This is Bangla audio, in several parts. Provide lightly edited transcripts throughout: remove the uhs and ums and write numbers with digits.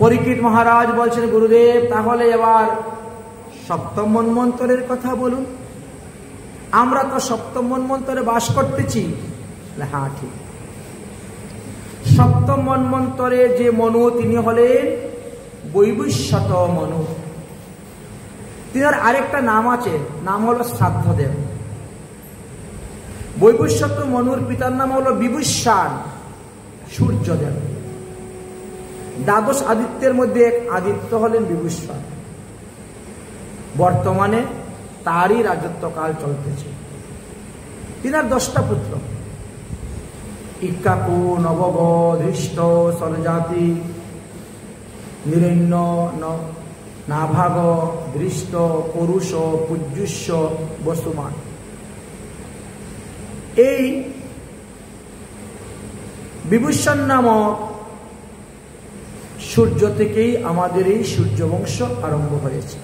পরীক্ষিত মহারাজ বলছেন, গুরুদেব তাহলে এবার সপ্তম মন্বন্তরের কথা বলুন, আমরা তো সপ্তম মন্বন্তরে বাস করতেছি। হ্যাঁ ঠিক। সপ্তম মন্বন্তরে যে মনু, তিনি হলেন বৈবস্বত মনু। তিনার আরেকটা নাম আছে, নাম হলো শ্রাদ্ধদেব। বৈবস্বত মনুর পিতার নাম হলো বিভূষণ সূর্যদেব। দ্বাদশ আদিত্যের মধ্যে এক আদিত্য হলেন বিভূষণ। বর্তমানে তারই রাজত্বকাল চলতেছে। তিনার 10টা পুত্র, ইক্ষ্বাকু, নবগ, ধৃষ্ট, সরজাতি, নিরণ্য, নাভাগ, দৃষ্ট, পরুষ, পূজ্যুষ্য, বসুমান। এই বিভূষণ নামক সূর্য থেকেই আমাদের এই সূর্যবংশ আরম্ভ হয়েছে।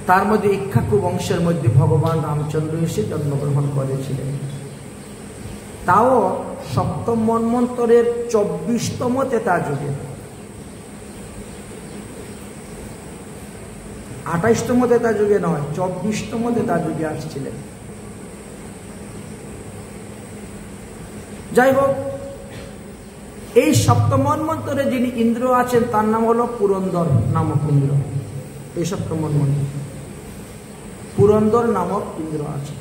তার মধ্যে ইক্ষ্বাকু বংশের মধ্যে ভগবান রামচন্দ্র এসে জন্মগ্রহণ করেছিলেন। তাও সপ্তম মন্বন্তরের 24তম তেতা যুগে, 28তম তেতা যুগে নয়, 24তম তেতা যুগে আসছিলেন। যাই হোক, এই সপ্তম মন্বন্তরে যিনি ইন্দ্র আছেন তার নাম হলো পুরন্দর নামক ইন্দ্র। এই সপ্তম মন্বন্তর পুরন্দর নামক ইন্দ্র আছে।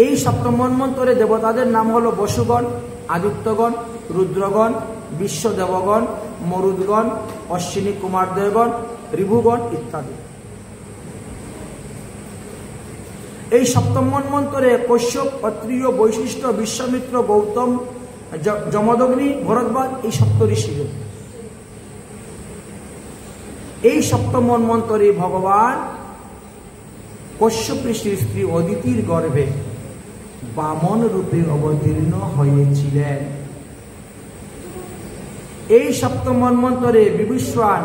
এই সপ্তম মন্বন্তরে দেবতাদের নাম হলো বসুগণ, আদিত্যগণ, রুদ্রগণ, বিশ্বদেবগণ, মরুদগণ, অশ্বিনী কুমারদেবগণ, ঋভুগণ ইত্যাদি। এই সপ্তম মন্বন্তরে কশ্যপ, অত্রিয়, বৈশিষ্ট্য, বিশ্বামিত্র, গৌতম, যমদগ্নি, ভরদ্বাজ এই সপ্তঋষিগণ। এই সপ্তম মন্বন্তরে ভগবান কশ্যপ ঋষির স্ত্রী অদিতির গর্ভে বামন রূপে অবতীর্ণ হয়েছিলেন। এই সপ্তম মন্বন্তরে বিভূষণ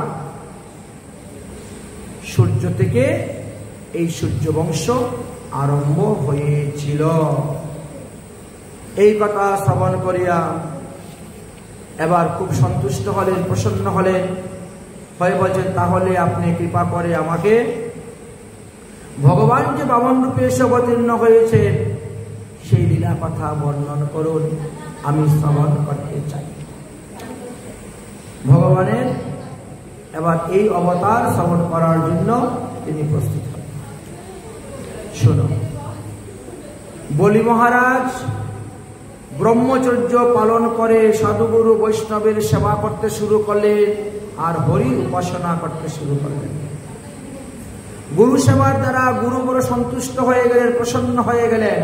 সূর্য থেকে এই সূর্যবংশ আরম্ভ হয়েছিল। এই কথা শ্রবণ করিয়া এবার খুব সন্তুষ্ট হলেন, প্রসন্ন হলেন, হয়ে বলছেন, তাহলে আপনি কৃপা করে আমাকে ভগবান যে বামন রূপে এসে অবতীর্ণ হয়েছেন সেই লীলা কথা বর্ণন করুন, আমি শ্রবণ করতে চাই। ভগবানের এবার এই অবতার শ্রবণ করার জন্য তিনি প্রস্তুত হন। শোনো, বলি মহারাজ ব্রহ্মচর্য পালন করে সাধুগুরু বৈষ্ণবের সেবা করতে শুরু করলেন আর হরি উপাসনা করতে শুরু করলেন। গুরু সেবার দ্বারা গুরু বড় সন্তুষ্ট হয়ে গেলেন, প্রসন্ন হয়ে গেলেন।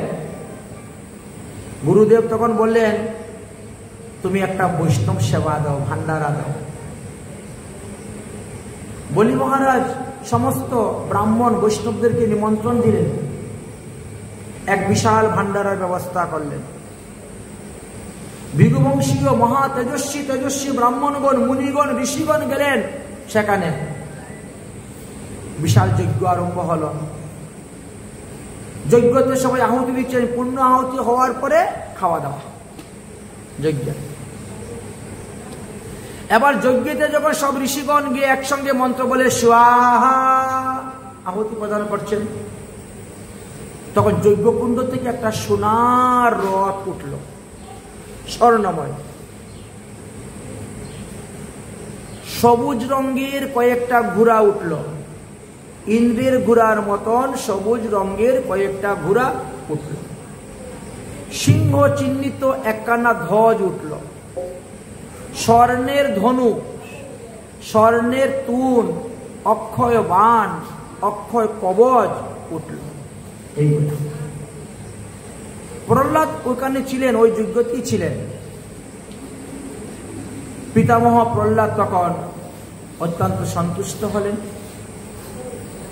গুরুদেব তখন বললেন, তুমি একটা বৈষ্ণব সেবা দাও, ভান্ডারা দাও। বলি মহারাজ সমস্ত ব্রাহ্মণ বৈষ্ণবদেরকে নিমন্ত্রণ দিলেন, এক বিশাল ভান্ডারার ব্যবস্থা করলেন। ভৃগুবংশীয় মহা তেজস্বী তেজস্বী ব্রাহ্মণগণ, মুনিগণ, ঋষিগণ গেলেন সেখানে। বিশাল যজ্ঞ আরম্ভ হল। যজ্ঞতে সবাই আহুতি দিচ্ছেন, পূর্ণ আহুতি হওয়ার পরে খাওয়া দাওয়া যজ্ঞ। এবার যজ্ঞতে যখন সব ঋষিগণ গিয়ে একসঙ্গে মন্ত্র বলে স্বাহা আহুতি প্রদান করছেন, তখন যজ্ঞকুণ্ড থেকে একটা সোনার রথ উঠল, স্বর্ণময়। সবুজ রঙের কয়েকটা ঘোড়া উঠল, ইন্দ্রের ঘোড়ার মতন সবুজ রঙের কয়েকটা ঘোড়া উঠল। সিংহ চিহ্নিত একখানা ধ্বজ উঠল, স্বর্ণের ধনুক, স্বর্ণের তুন, অক্ষয় বাণ, অক্ষয় কবচ উঠল। এইগুলো প্রহ্লাদ ওখানে ছিলেন, ওই যজ্ঞতেই ছিলেন। পিতামহ প্রহ্লাদ তখন অত্যন্ত সন্তুষ্ট হলেন,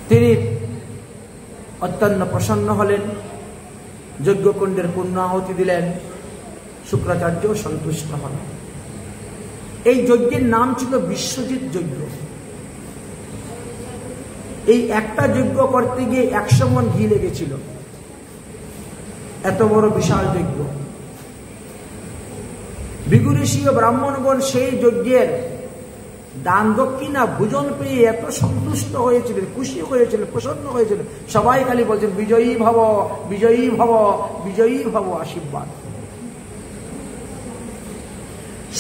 তিনি অত্যন্ত প্রসন্ন হলেন, যজ্ঞকুণ্ডের পূর্ণ আহুতি দিলেন। শুক্রাচার্য সন্তুষ্ট হলেন। এই যজ্ঞের নাম ছিল বিশ্বজিৎ যজ্ঞ। এই একটা যজ্ঞ করতে গিয়ে 100 মণ ঘি লেগেছিল, এত বড় বিশাল যজ্ঞ। ভৃগু ঋষি ও ব্রাহ্মণগণ সেই যজ্ঞের দান দক্ষিণা ভোজন পেয়ে এত সন্তুষ্ট হয়েছিলেন, খুশি হয়েছিলেন, প্রসন্ন হয়েছিলেন, সবাই খালি বলছেন বিজয়ী ভব, বিজয়ী ভব, বিজয়ী ভব, আশীর্বাদ।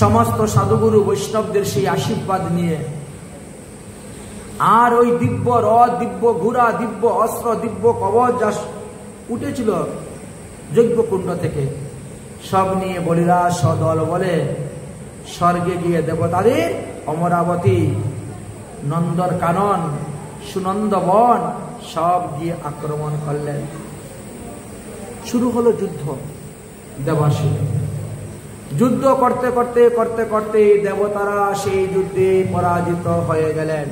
সমস্ত সাধুগুরু বৈষ্ণবদের সেই আশীর্বাদ নিয়ে আর ওই দিব্য রথ, দিব্য ঘোড়া, দিব্য অস্ত্র, দিব্য কবচ যা উঠেছিল যজ্ঞকুণ্ড থেকে, সব নিয়ে বলিরাজ সদল বলে স্বর্গে গিয়ে দেবতাদের অমরাবতী, নন্দন কানন, সুনন্দ বন সব গিয়ে আক্রমণ করলেন। শুরু হলো যুদ্ধ। দেবাসুর যুদ্ধ করতে করতে করতে করতে দেবতারা সেই যুদ্ধে পরাজিত হয়ে গেলেন।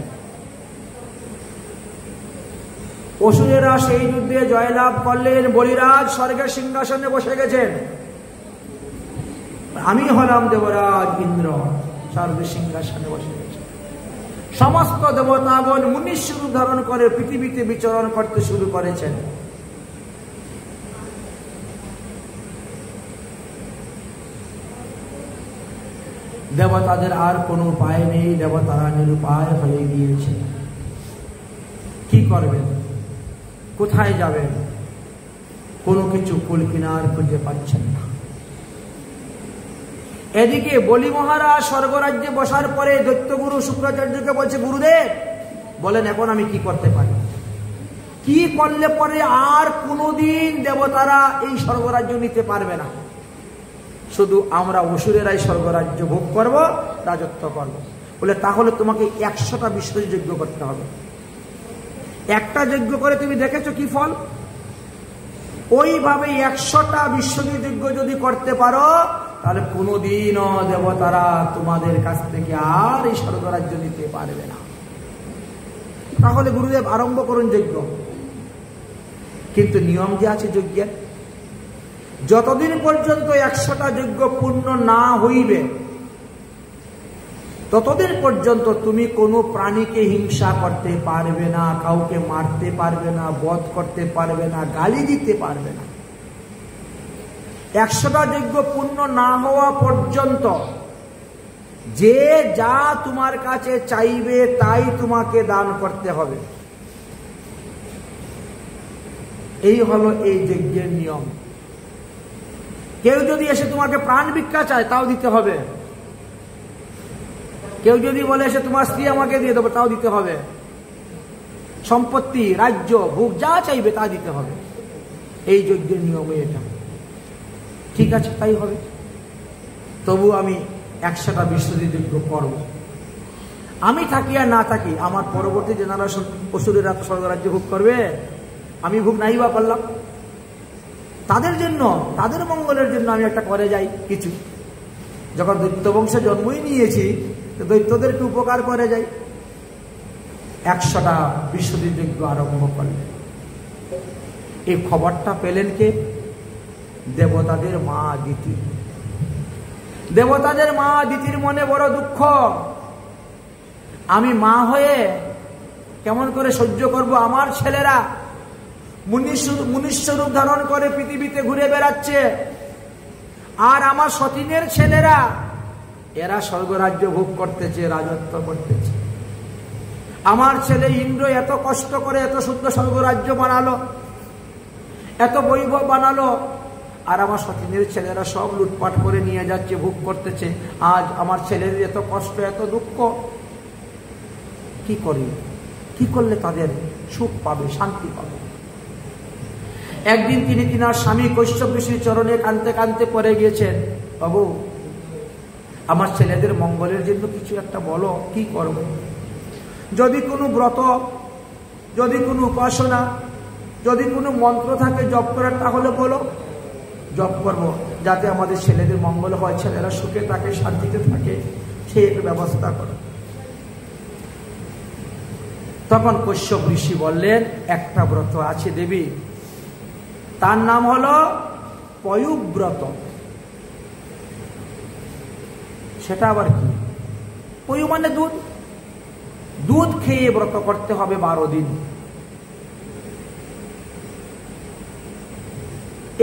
অসুরেরা সেই যুদ্ধে জয়লাভ করলেন। বলিরাজ স্বর্গের সিংহাসনে বসে গেছেন। আমি হলাম দেবরাজ ইন্দ্র, স্বর্গের সিংহাসনে বসে গেছেন। সমস্ত দেবতাগণ মুনির রূপ ধারণ করে পৃথিবীতে বিচরণ করতে শুরু করেছেন। দেবতাদের আর কোনো উপায় নেই, দেবতারা নিরুপায় হয়ে গিয়েছে। কি করবেন, কোথায় যাবেন, কোনো কিছু কুল কিনার খুঁজে পাচ্ছেন না। এদিকে বলি মহারাজ স্বর্গরাজ্যে বসার পরে দৈত্যগুরু শুক্রাচার্যকে বলছে, গুরুদেব বলেন এখন আমি কি করতে পারি, কি করলে পরে আর কোনোদিন দেবতারা এই স্বর্গরাজ্য নিতে পারবে না, শুধু আমরা অসুরেরাই স্বর্গরাজ্য ভোগ করব, রাজত্ব করব। বলে তাহলে তোমাকে 100টা বিশ্বজি যজ্ঞ করতে হবে। একটা যজ্ঞ করে তুমি দেখেছো কি ফল? ওইভাবে 100টা বিশ্বজি যজ্ঞ যদি করতে পারো তাহলে কোনোদিনও দেবতারা তোমাদের কাছ থেকে আর এই স্বর্গরাজ্য নিতে পারবে না। তাহলে গুরুদেব আরম্ভ করুন যজ্ঞ। কিন্তু নিয়ম যে আছে যজ্ঞের, যতদিন পর্যন্ত 100টা যজ্ঞ পূর্ণ না হইবে ততদিন পর্যন্ত তুমি কোনো প্রাণীকে হিংসা করতে পারবে না, কাউকে মারতে পারবে না, বধ করতে পারবে না, গালি দিতে পারবে না। 100টা যজ্ঞ পূর্ণ না হওয়া পর্যন্ত যে যা তোমার কাছে চাইবে তাই তোমাকে দান করতে হবে। এই হলো এই যজ্ঞের নিয়ম। কেউ যদি এসে তোমাকে প্রাণ ভিক্ষা চায় তাও দিতে হবে। কেউ যদি বলে এসে তোমার স্ত্রী আমাকে দিয়ে দেবো তাও দিতে হবে। সম্পত্তি, রাজ্য, ভোগ যা চাইবে তা দিতে হবে। এই যজ্ঞের নিয়মে এটা। ঠিক আছে, তাই হবে। তবু আমি 100টা বিশ্বজি যজ্ঞ করব। আমি থাকি আর না থাকি, আমার পরবর্তী জেনারেশন অসুরেরা স্বর্গরাজ্য ভোগ করবে, আমি ভোগ নাই বা করলাম। তাদের জন্য, তাদের মঙ্গলের জন্য আমি একটা করে যাই কিছু। যখন দৈত্য বংশে জন্মই নিয়েছি, দৈত্যদেরকে উপকার করে যাই। 100টা বিশ্বজি যজ্ঞ আরম্ভ করলেন। এই খবরটা পেলেন কে? দেবতাদের মা দিতি। দেবতাদের মা দিতির মনে বড় দুঃখ। আমি হয়ে কেমন করে সহ্য করব? আমার ছেলেরা মুনিস্বরূপ ধারণ করে পৃথিবীতে ঘুরে বেড়াচ্ছে, আর আমার সতীনের ছেলেরা এরা স্বর্গরাজ্য ভোগ করতেছে, রাজত্ব করতেছে। আমার ছেলে ইন্দ্র এত কষ্ট করে এত সুন্দর স্বর্গরাজ্য বানালো, এত বৈভব বানালো, আর আমার সতীনের ছেলেরা সব লুটপাট করে নিয়ে যাচ্ছে, ভোগ করতেছে। আজ আমার ছেলের এত কষ্ট, এত দুঃখ। কি করি? কি করলে তাদের সুখ পাবে, শান্তি পাবে? একদিন তিনি তিনার স্বামী কৈশ্যপ ঋষির চরণে কাঁদতে কাঁদতে পড়ে গিয়েছেন, বাবু আমার ছেলেদের মঙ্গলের জন্য কিছু একটা বলো, কি করব? যদি কোনো ব্রত, যদি কোনো উপাসনা, যদি কোনো মন্ত্র থাকে জপ করার তাহলে বলো, জপ করব, যাতে আমাদের ছেলেদের মঙ্গল হয়, ছেলেরা সুখে থাকে, শান্তিতে থাকে, সেই একটা ব্যবস্থা করো। তখন কৈশ্যপ ঋষি বললেন, একটা ব্রত আছে দেবী, তার নাম হলো পয়ুব্রত। সেটা আবার কি? পয়ু মানে দুধ। দুধ খেয়ে ব্রত করতে হবে 12 দিন।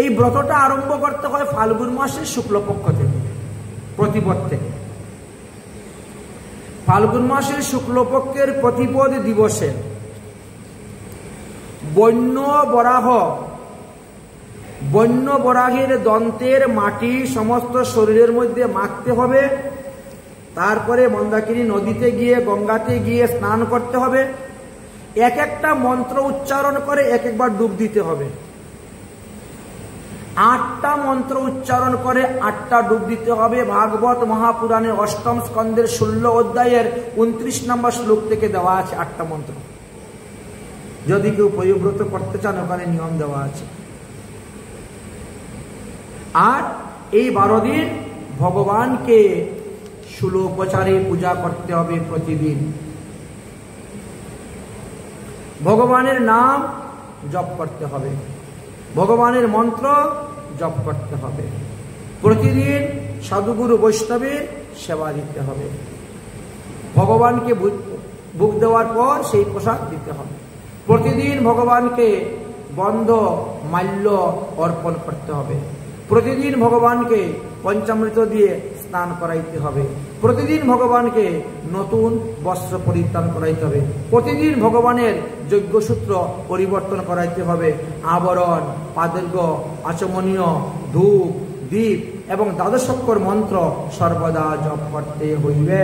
এই ব্রতটা আরম্ভ করতে হয় ফাল্গুন মাসের শুক্লপক্ষ থেকে। প্রতিপদ থেকে। ফাল্গুন মাসের শুক্লপক্ষের প্রতিপদ দিবসে বন্য বরাহের দন্তের মাটি সমস্ত শরীরের মধ্যে মাখতে হবে। তারপরে মন্দাকিনী নদীতে গিয়ে, গঙ্গাতে গিয়ে স্নান করতে হবে। এক একটা মন্ত্র উচ্চারণ করে এক একবার ডুব দিতে হবে। 8টা মন্ত্র উচ্চারণ করে 8টা ডুব দিতে হবে। ভাগবত মহাপুরাণের 8ম স্কন্ধের 16 অধ্যায়ের 29 নম্বর শ্লোক থেকে দেওয়া আছে 8টা মন্ত্র। যদি কেউ পরিব্রত করতে চান ওখানে নিয়ম দেওয়া আছে। আর এই 12 দিন ভগবানকে ষোলোপচারে পূজা করতে হবে প্রতিদিন। ভগবানের নাম জপ করতে হবে, ভগবানের মন্ত্র জপ করতে হবে। প্রতিদিন সাধুগুরু বৈষ্ণবের সেবা দিতে হবে। ভগবানকে ভোগ দেওয়ার পর সেই প্রসাদ দিতে হবে। প্রতিদিন ভগবানকে গন্ধ মাল্য অর্পণ করতে হবে। প্রতিদিন ভগবানকে পঞ্চামৃত দিয়ে স্নান করাইতে হবে। প্রতিদিন ভগবানকে নতুন বস্ত্র পরিধান করাইতে হবে। প্রতিদিন ভগবানের যজ্ঞসূত্র পরিবর্তন করাইতে হবে। আবরণ, পাদর্ঘ্য, আচমনীয়, ধূপ, দীপ এবং দ্বাদশাক্ষর মন্ত্র সর্বদা জপ করতে হইবে।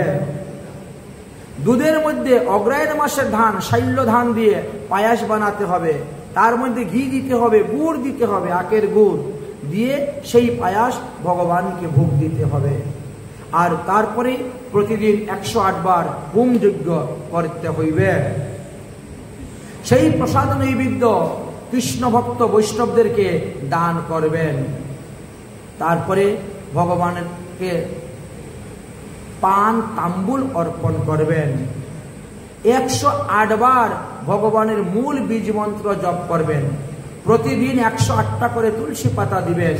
দুধের মধ্যে অগ্রায়ণ মাসের ধান, শৈল্য ধান দিয়ে পায়াস বানাতে হবে। তার মধ্যে ঘি দিতে হবে, গুড় দিতে হবে, আখের গুড় দিয়ে সেই পায়াস ভগবানকে ভোগ দিতে হবে। আর তারপরে প্রতিদিন 108 বার হোম যজ্ঞ করতে হইবে। সেই প্রসাদ নৈবেদ্য কৃষ্ণ ভক্ত বৈষ্ণবদেরকে দান করবেন। তারপরে ভগবানকে পান তাম্বুল অর্পণ করবেন। 108 বার ভগবানের মূল বীজ মন্ত্র জপ করবেন। প্রতিদিন 108টা করে তুলসী পাতা দিবেন।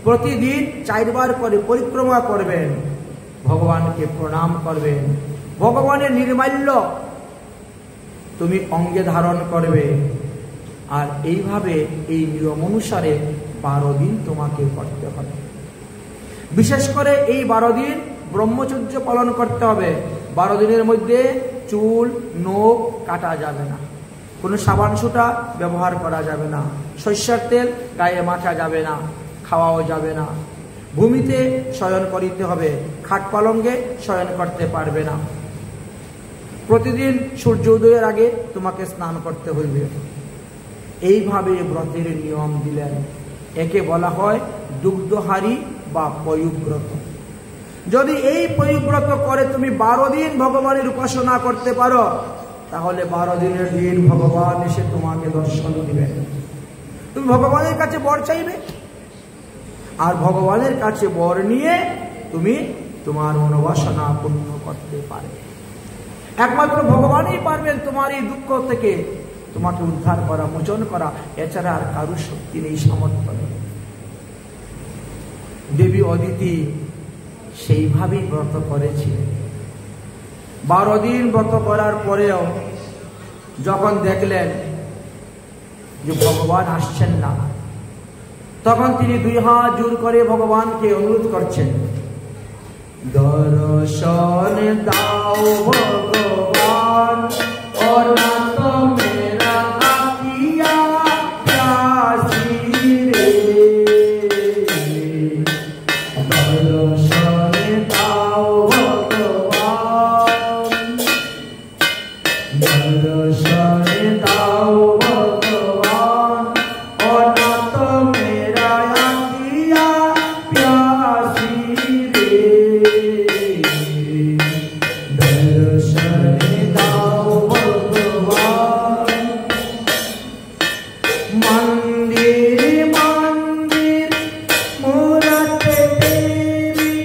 প্রতিদিন 4 বার করে পরিক্রমা করবেন। ভগবানকে প্রণাম করবেন। ভগবানের নির্মাল্য তুমি অঙ্গে ধারণ করবে। আর এইভাবে এই নিয়ম অনুসারে 12 দিন তোমাকে করতে হবে। বিশেষ করে এই 12 দিন ব্রহ্মচর্য পালন করতে হবে। 12 দিনের মধ্যে চুল নখ কাটা যাবে না, কোনো সাবান সুটা ব্যবহার করা যাবে না, সরিষার তেল গায়ে মাখা যাবে না, খাওয়াও যাবে না। ভূমিতে শয়ন করিতে হবে, খাট পালঙ্গে শয়ন করতে পারবে না। প্রতিদিন সূর্য উদয়ের আগে তোমাকে স্নান করতে হইবে। এইভাবে ব্রতের নিয়ম দিলেন। একে বলা হয় দুগ্ধহারি বা পয়ুব্রত। যদি এই পয়ুব্রত করে তুমি 12 দিন ভগবানের উপাসনা করতে পারো, তাহলে 12 দিনের দিন ভগবান এসে তোমাকে দর্শন দিবেন। তুমি ভগবানের কাছে বর চাইবে, আর ভগবানের কাছে বর নিয়ে তুমি তোমার মনোবাসনা পূর্ণ করতে পারবে। একমাত্র ভগবানই পারবেন তোমার এই দুঃখ থেকে তোমাকে উদ্ধার করা, মোচন করা। এছাড়া আর কারুর শক্তি নেই, সামর্থ্য নেই। দেবী অদিতি সেইভাবেই ব্রত করেছিলেন। 12 দিন ব্রত করার পরেও যখন দেখলেন যে ভগবান আসছেন না, তখন তিনি 2 হাত জোর করে ভগবানকে অনুরোধ করছেন, দর্শন দাও ভগবান, অনাথ মেরা আঁখিয়া প্যাসি রে। দর্শন দাও ভগবান, দর্শন দাও ভগবান, অনাথ মেরা আঁখিয়া প্যাসি রে। দর্শন দাও ভগবান। মন্দির মন্দির মূরত তেরি,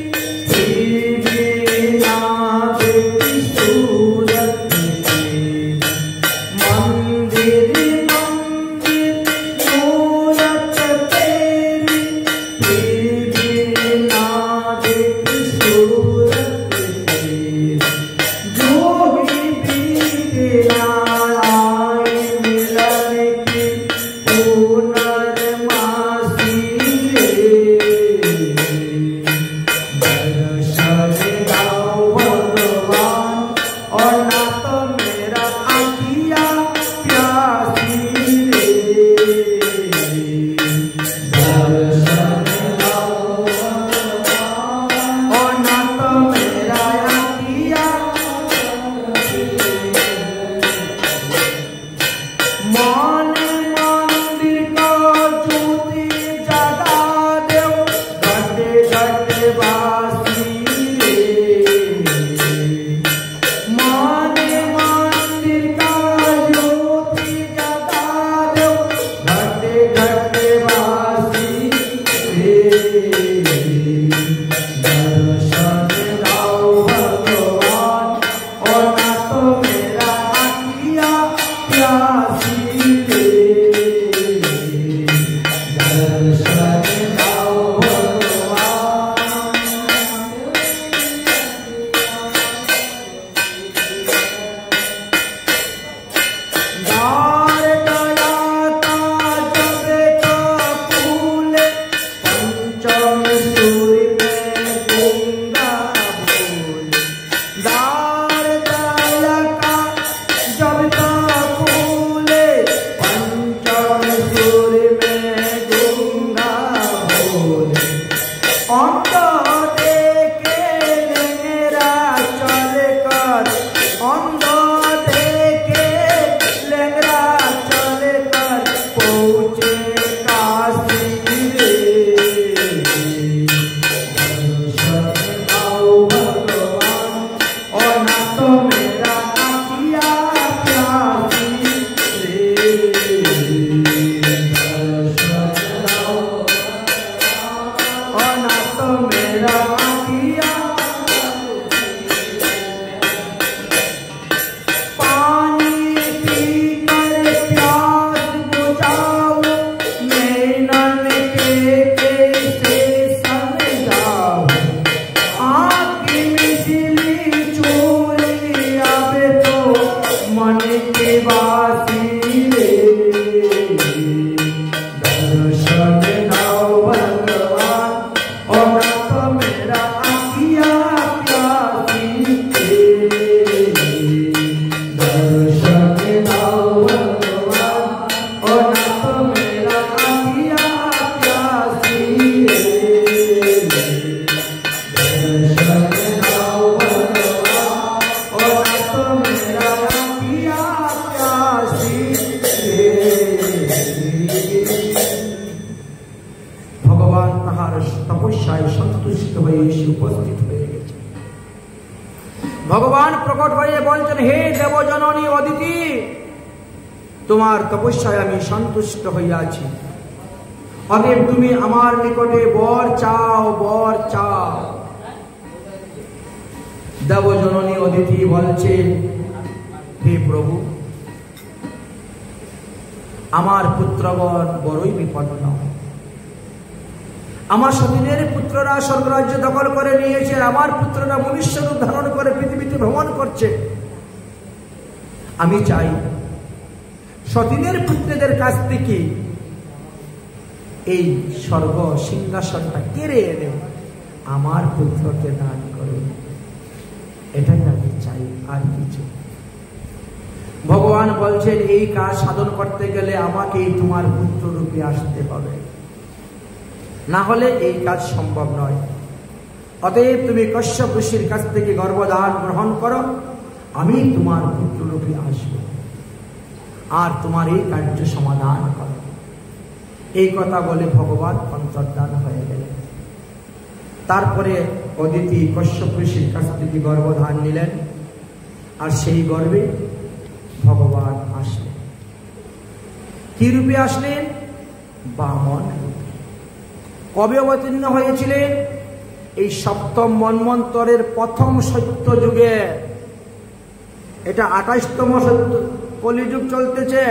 भगवान प्रकट হয়ে বলছেন, হে দেবজননী অদিতি, তোমার তপস্যায় আমি সন্তুষ্ট হইয়াছি, অতএব তুমি আমার নিকটে বর চাও, বর চাও। দেবজননী অদিতি বলছে, হে প্রভু, আমার পুত্রগণ বড়ই বিপন্ন। আমার সতীনের পুত্ররা স্বর্গরাজ্য দখল করে নিয়েছে, আমার পুত্ররা মনুষ্য রূপ ধারণ করে পৃথিবীতে ভ্রমণ করছে। আমি চাই সতীনের পুত্রদের কাছ থেকে এই স্বর্গ সিংহাসনটা কেড়ে এনে আমার পুত্রকে দান করুন, এটাই আমি চাই, আর কিছু। ভগবান বলছেন, এই কাজ সাধন করতে গেলে আমাকেই তোমার পুত্র রূপে আসতে হবে, না হলে এই কাজ সম্ভব নয়। অতএব তুমি কশ্যপ ঋষির কাছ থেকে গর্ভধান গ্রহণ করো, আমি তোমার পুত্র রূপে আসব আর তোমার এই কার্য সমাধান করো। এই কথা বলে ভগবান অন্তর্ধান হয়ে গেলেন। তারপরে অদিতি কশ্যপ ঋষির কাছ থেকে গর্ভধান নিলেন, আর সেই গর্ভে ভগবান আসলেন। কি রূপে আসলেন? বামন রূপে। কবে অবতীর্ণ হয়েছিলেন? এই সপ্তম মন্বন্তরের প্রথম সত্য যুগে। এটা 28তম সত্য কলিযুগ চলতেছে।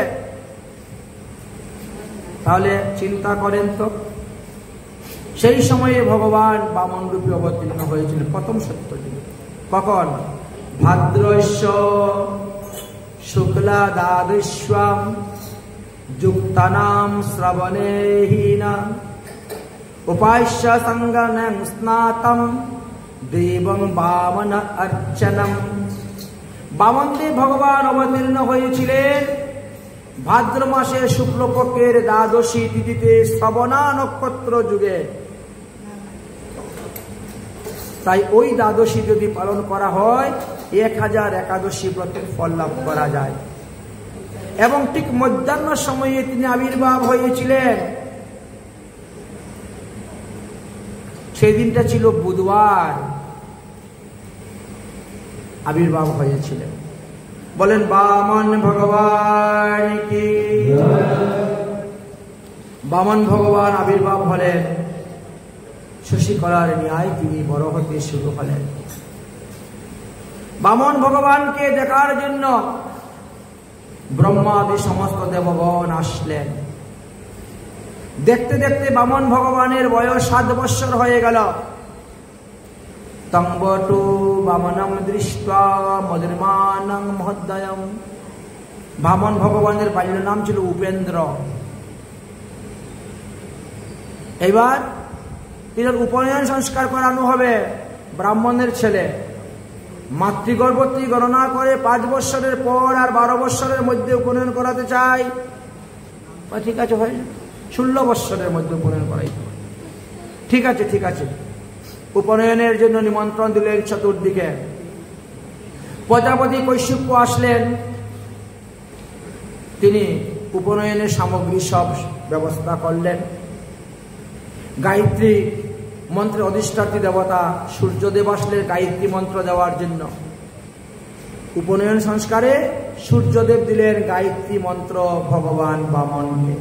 তাহলে চিন্তা করেন তো, সেই সময়ে ভগবান বামন রূপে অবতীর্ণ হয়েছিলেন প্রথম সত্য যুগে। কখন? ভাদ্রস্য শুক্লা দ্বাদশ্যাম যুক্তানাম শ্রবণেহিনা উপাস্য সঙ্গনং স্নাতম দেবং বামন অর্চনম। বামনদেব ভগবান অবতীর্ণ হয়েছিলেন ভাদ্র মাসে শুক্লপক্ষের দ্বাদশী তিথিতে শ্রবণা নক্ষত্র যুগে। তাই ওই দ্বাদশী যদি পালন করা হয় 1000 একাদশী ব্রতের ফল লাভ করা যায়। এবং ঠিক মধ্যাহ্ন সময়ে তিনি আবির্ভাব হয়েছিলেন। সেই দিনটা ছিল বুধবার আবির্ভাব হয়েছিলেন। বলেন বামন ভগবান কি। বামন ভগবান আবির্ভাব হলেন, শশীকলার ন্যায় তিনি বড় হতে শুরু হলেন। বামন ভগবানকে দেখার জন্য ব্রহ্মাদি সমস্ত দেবগণ আসলেন। দেখতে দেখতে বামন ভগবানের বয়স 7 বৎসর হয়ে গেল। তংবটু বামনম দৃষ্টা মধুর্মানং মহোদয়ম। বামন ভগবানের বাল্য নাম ছিল উপেন্দ্র। এবার এর উপনয়ন সংস্কার করানো হবে। ব্রাহ্মণের ছেলে মাতৃগর্ভবতী গণনা করে 5 বৎসরের পর আর 12 বৎসরের মধ্যে উপনয়ন করাতে চাই। ঠিক আছে ভাই, 16 বৎসরের মধ্যে উপনয়ন করাই। ঠিক আছে ঠিক আছে। উপনয়নের জন্য নিমন্ত্রণ দিলেন চতুর্দিকে। প্রজাপতি কৈশিক্য আসলেন। তিনি উপনয়নের সামগ্রী সব ব্যবস্থা করলেন। গায়ত্রী মন্ত্রের অধিষ্ঠাত্রী দেবতা সূর্যদেব আসলেন গায়ত্রী মন্ত্র দেওয়ার জন্য। উপনয়ন সংস্কারে সূর্যদেব দিলেন গায়ত্রী মন্ত্র ভগবান বামনকে।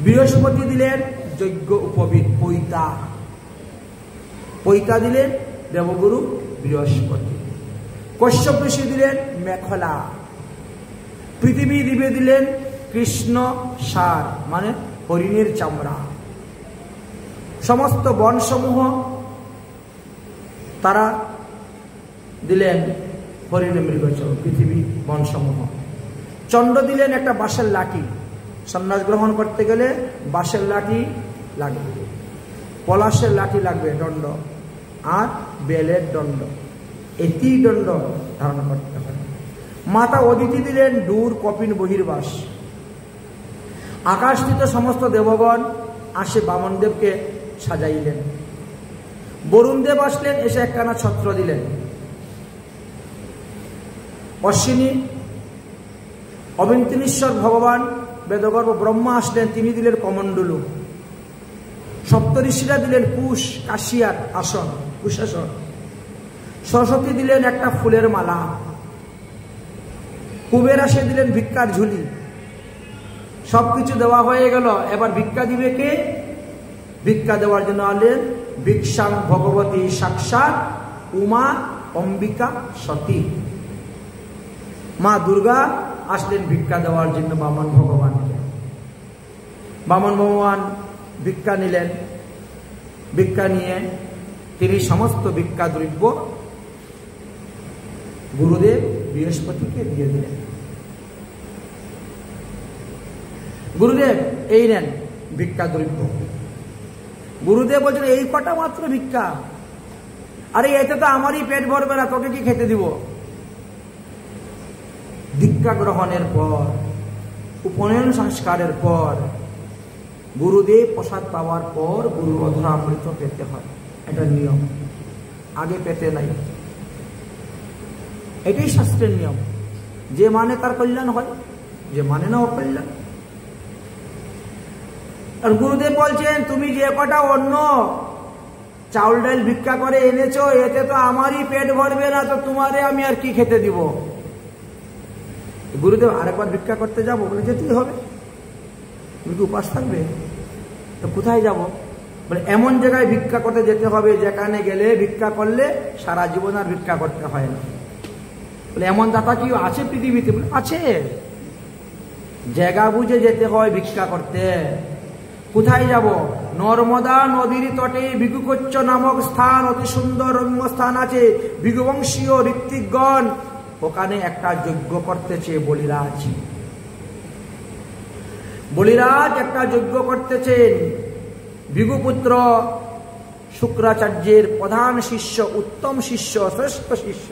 বৃহস্পতি দিলেন যজ্ঞ উপবিদ পৈতা। পৈতা দিলেন দেবগুরু বৃহস্পতি। কশ্যপ ঋষি দিলেন মেখলা। পৃথিবী দেবী দিলেন কৃষ্ণ সার, মানে হরিণের চামড়া। সমস্ত বনসমূহ তারা দিলেন হরিণ মৃগচর, পৃথিবী বনসমূহ। চন্দ্র দিলেন একটা বাঁশের লাঠি। সন্ন্যাস গ্রহণ করতে গেলে বাঁশের লাঠি লাগবে, পলাশের লাঠি লাগবে দণ্ড, আর বেলের দণ্ড, এটি দণ্ড ধারণ করতে হবে। মাতা অদিতি দিলেন দূর কপিন বহির্বাস। আকাশস্থিত সমস্ত দেবগণ আসে বামনদেবকে সাজাইলেন। বরুণদেব আসলেন, এসে একখানা ছত্র দিলেন। অশ্বিনী অবিন্তিনীশ্বর ভগবান বেদগর্ভ ব্রহ্মা আসলেন, তিনি দিলেন কমণ্ডলু। সপ্তঋষিরা দিলেন কুশ কাশিয়ার আসন, কুশাসন। সরস্বতী দিলেন একটা ফুলের মালা। কুবের আসে দিলেন ভিক্ষার ঝুলি। সবকিছু দেওয়া হয়ে গেল। এবার ভিক্ষা দিবে কে? ভিক্ষা দেওয়ার জন্য আলেন ভিক্ষাং ভগবতী সাক্ষাৎ উমা অম্বিকা সতী। মা দুর্গা আসলেন ভিক্ষা দেওয়ার জন্য বামন ভগবানকে। বামন ভগবান ভিক্ষা নিলেন। ভিক্ষা নিয়ে তিনি সমস্ত ভিক্ষা দ্রব্য গুরুদেব বৃহস্পতিকে দিয়ে দিলেন। গুরুদেব এই নেন ভিক্ষা দ্রব্য। গুরুদেব বলছেন এই কটা মাত্র ভিক্ষা? আরে এতে তো আমারই পেট ভরবে না, তোকে কি খেতে দিব? দীক্ষা গ্রহণের পর, উপনয়ন সংস্কারের পর, গুরুদেব প্রসাদ পাওয়ার পর গুরু অধরামৃত পেতে হয়। এটা নিয়ম, আগে পেতে নাই। এটাই শাস্ত্রের নিয়ম। যে মানে তার কল্যাণ হয়, যে মানে না অকল্যাণ। আর গুরুদেব বলছেন তুমি যে কটা অন্ন চাউল ডাল ভিক্ষা করে এনেছো, এতে তো আমারই পেট ভরবে না, তো তোমারে আমি আর কি খেতে দিব? গুরুদেব আরেকবার ভিক্ষা করতে যাবো, বলে যেতেই হবে। তুমি কি উপাস থাকবে? তো কোথায় যাব? বলে এমন জায়গায় ভিক্ষা করতে যেতে হবে যেখানে গেলে ভিক্ষা করলে সারা জীবন আর ভিক্ষা করতে হয় না। বলে এমন দাতা কি আছে পৃথিবীতে? বলে আছে। জায়গা বুঝে যেতে হয় ভিক্ষা করতে। কোথায় যাব? নর্মদা নদীর তটে ভিগুকোচ্চ নামক স্থান, অতি সুন্দর রম্য স্থান আছে। ভিগুবংশীয় ঋত্বিকগণ ওখানে একটা যজ্ঞ করতেছে বলিরাজ। বলিরাজ একটা যজ্ঞ করতেছেন। ভিগুপুত্র শুক্রাচার্যের প্রধান শিষ্য, উত্তম শিষ্য, শ্রেষ্ঠ শিষ্য,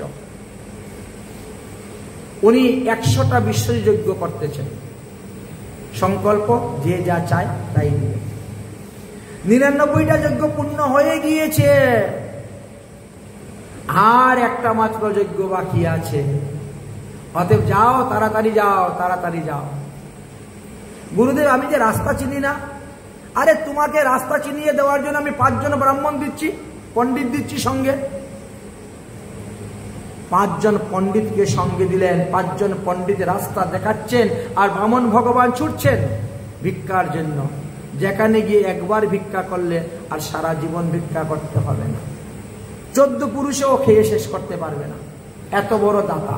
উনি 100টা বিশ্বজি যজ্ঞ করতেছেন। সংকল্প যে যা চায় তাই দিবে। 99টা যজ্ঞ পূর্ণ হয়ে গিয়েছে, আর একটা মাত্র যজ্ঞ বাকি আছে। অতএব যাও, তাড়াতাড়ি যাও, তাড়াতাড়ি যাও। গুরুদেব আমি যে রাস্তা চিনি না, আরে তোমাকে রাস্তা চিনিয়ে দেওয়ার জন্য আমি 5 জন ব্রাহ্মণ দিচ্ছি, পণ্ডিত দিচ্ছি সঙ্গে। 5 জন পণ্ডিতকে সঙ্গে দিলেন। 5 জন পণ্ডিত রাস্তা দেখাচ্ছেন, আর বামন ভগবান ছুটছেন ভিক্ষার জন্য। যেখানে গিয়ে একবার ভিক্ষা করলে আর সারা জীবন ভিক্ষা করতে হবে না। 14 পুরুষেও খেয়ে শেষ করতে পারবে না, এত বড় দাতা।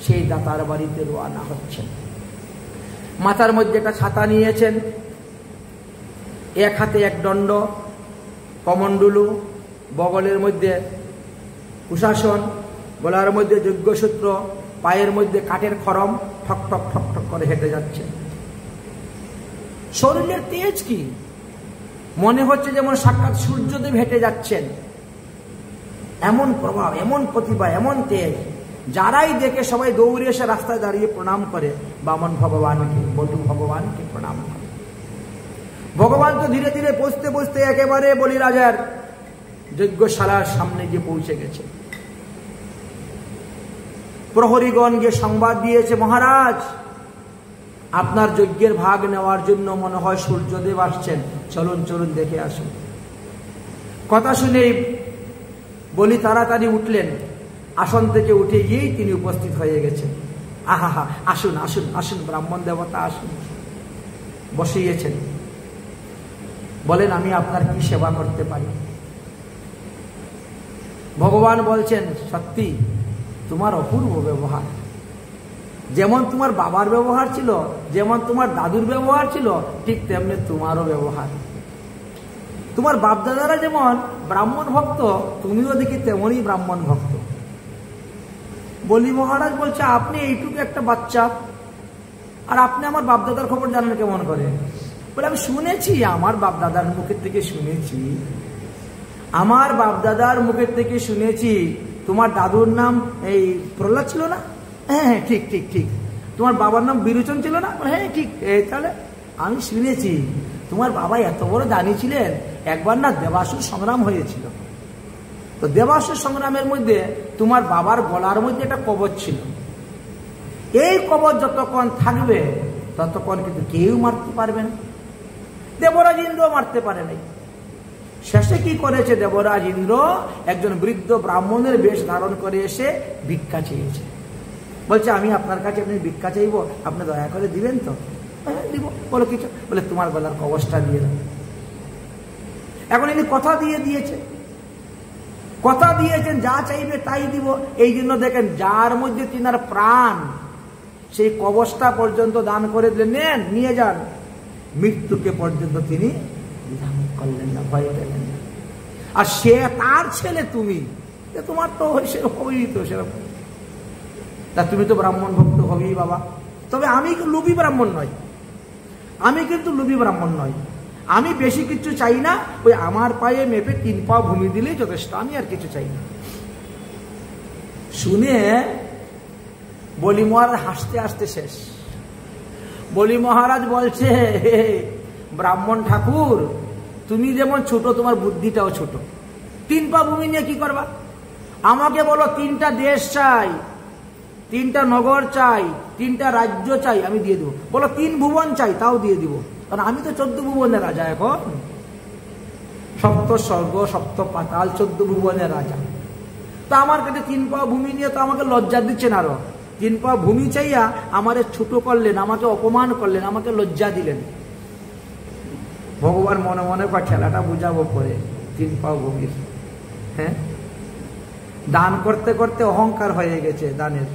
সেই দাতার বাড়িতে রওনা হচ্ছেন। মাথার মধ্যে একটা ছাতা নিয়েছেন, এক হাতে এক দণ্ড কমণ্ডলু, বগলের মধ্যে কুশাসন, গলার মধ্যে যজ্ঞসূত্র, পায়ের মধ্যে কাঠের খড়ম, ঠক ঠক ঠক ঠক করে হেঁটে যাচ্ছে। শরীরের তেজ কি, মনে হচ্ছে যেমন সাক্ষাৎ সূর্যদেব হেঁটে যাচ্ছেন। এমন প্রভাব, এমন প্রতিভা, এমন তেজ, যারাই দেখে সবাই দৌড়ে এসে রাস্তায় দাঁড়িয়ে প্রণাম করে বামন ভগবানকে, বটু ভগবানকে প্রণাম করে। ভগবান তো ধীরে ধীরে বসতে বসতে একেবারে বলিরাজার যজ্ঞশালার সামনে গিয়ে পৌঁছে গেছে। প্রহরীগণ গিয়ে সংবাদ দিয়েছে, মহারাজ আপনার যজ্ঞের ভাগ নেওয়ার জন্য মনে হয় সূর্যদেব আসছেন, চলুন চলুন দেখে আসুন। কথা শুনেই বলি তাড়াতাড়ি উঠলেন, আসন থেকে উঠে গিয়েই তিনি উপস্থিত হয়ে গেছেন। আহা হা, আসুন আসুন আসুন, ব্রাহ্মণ দেবতা আসুন। বসিয়েছেন, বলেন আমি আপনার কি সেবা করতে পারি? ভগবান বলছেন, সত্যি তোমার অপূর্ব ব্যবহার, যেমন তোমার বাবার ব্যবহার ছিল, যেমন তোমার দাদুর ব্যবহার ছিল, ঠিক তেমনি তোমারও ব্যবহার। তোমার বাপদাদারা যেমন ব্রাহ্মণ ভক্ত, তুমিও দেখি তেমনই ব্রাহ্মণ ভক্ত। বলি মহারাজ বলছে, আপনি এইটুকু একটা বাচ্চা, আর আপনি আমার বাপদাদার খবর জানেন কেমন করে? বলে, আমি শুনেছি, আমার বাপদাদার মুখের থেকে শুনেছি, আমার বাপদাদার মুখের থেকে শুনেছি তোমার দাদুর নাম এই প্রহ্লাদ ছিল না? হ্যাঁ ঠিক ঠিক ঠিক। তোমার বাবার নাম বিরোচন ছিল না? হ্যাঁ ঠিক। তাহলে আমি শুনেছি তোমার বাবা এত বড় দানি ছিলেন, একবার না দেবাসুর সংগ্রাম হয়েছিল, তো দেবাসুর সংগ্রামের মধ্যে তোমার বাবার গলার মধ্যে একটা কবচ ছিল। এই কবচ যতক্ষণ থাকবে ততক্ষণ কিন্তু কেউ মারতে পারবে না। দেবরাজ ইন্দ্র মারতে পারে নাই। শেষে কি করেছে দেবরাজ ইন্দ্র? একজন বৃদ্ধ ব্রাহ্মণের বেশ ধারণ করে এসে ভিক্ষা চেয়েছে। বলছে, আমি আপনার কাছে আপনি ভিক্ষা চাইব, আপনি দয়া করে দিবেন তো? হ্যাঁ দিব। বলো কিছু? বলে, তোমার গলার কবচটা দিয়ে দাও। এখন ইনি কথা দিয়ে দিয়েছে, কথা দিয়েছেন যা চাইবে তাই দিব। এই জন্য দেখেন, যার মধ্যে তিনার প্রাণ, সেই কবচটা পর্যন্ত দান করে দিলেন, নেন নিয়ে যান। মৃত্যুকে পর্যন্ত তিনি বিধান করলেন না, ভয় পেলেন না। আর সে তার ছেলে তুমি, তোমার তো হবেই তো সেরকম। তা তুমি তো ব্রাহ্মণ ভক্ত হবেই বাবা। তবে আমি লোভী ব্রাহ্মণ নই, আমি কিন্তু লোভী ব্রাহ্মণ নই। আমি বেশি কিছু চাই না, ওই আমার পায়ে মেপে 3 পা ভূমি দিলেই যথেষ্ট, আমি আর কিছু চাই না। শুনে বলি মহারাজ হাসতে হাসতে শেষ। বলি মহারাজ বলছে, হে ব্রাহ্মণ ঠাকুর, তুমি যেমন ছোট, তোমার বুদ্ধিটাও ছোট। 3 পা ভূমি নিয়ে কি করবা? আমাকে বলো 3টা দেশ চাই, 3টা নগর চাই, 3টা রাজ্য চাই, আমি দিয়ে দেবো। বলো 3 ভুবন চাই, তাও দিয়ে দিব, কারণ আমি তো 14 ভুবনের রাজা। এখন সপ্ত স্বর্গ, সপ্ত পাতাল, 14 ভুবনের রাজা। তো আমার কাছে 3 পা ভূমি নিয়ে তো আমাকে লজ্জা দিচ্ছেন। আরো 3 পা ভূমি চাইয়া আমারে ছোট করলেন, আমাকে অপমান করলেন, আমাকে লজ্জা দিলেন। ভগবান মনে মনে খেলাটা বুঝাবো পরে 3 পা ভূমির। হ্যাঁ, দান করতে করতে অহংকার হয়ে গেছে দানের।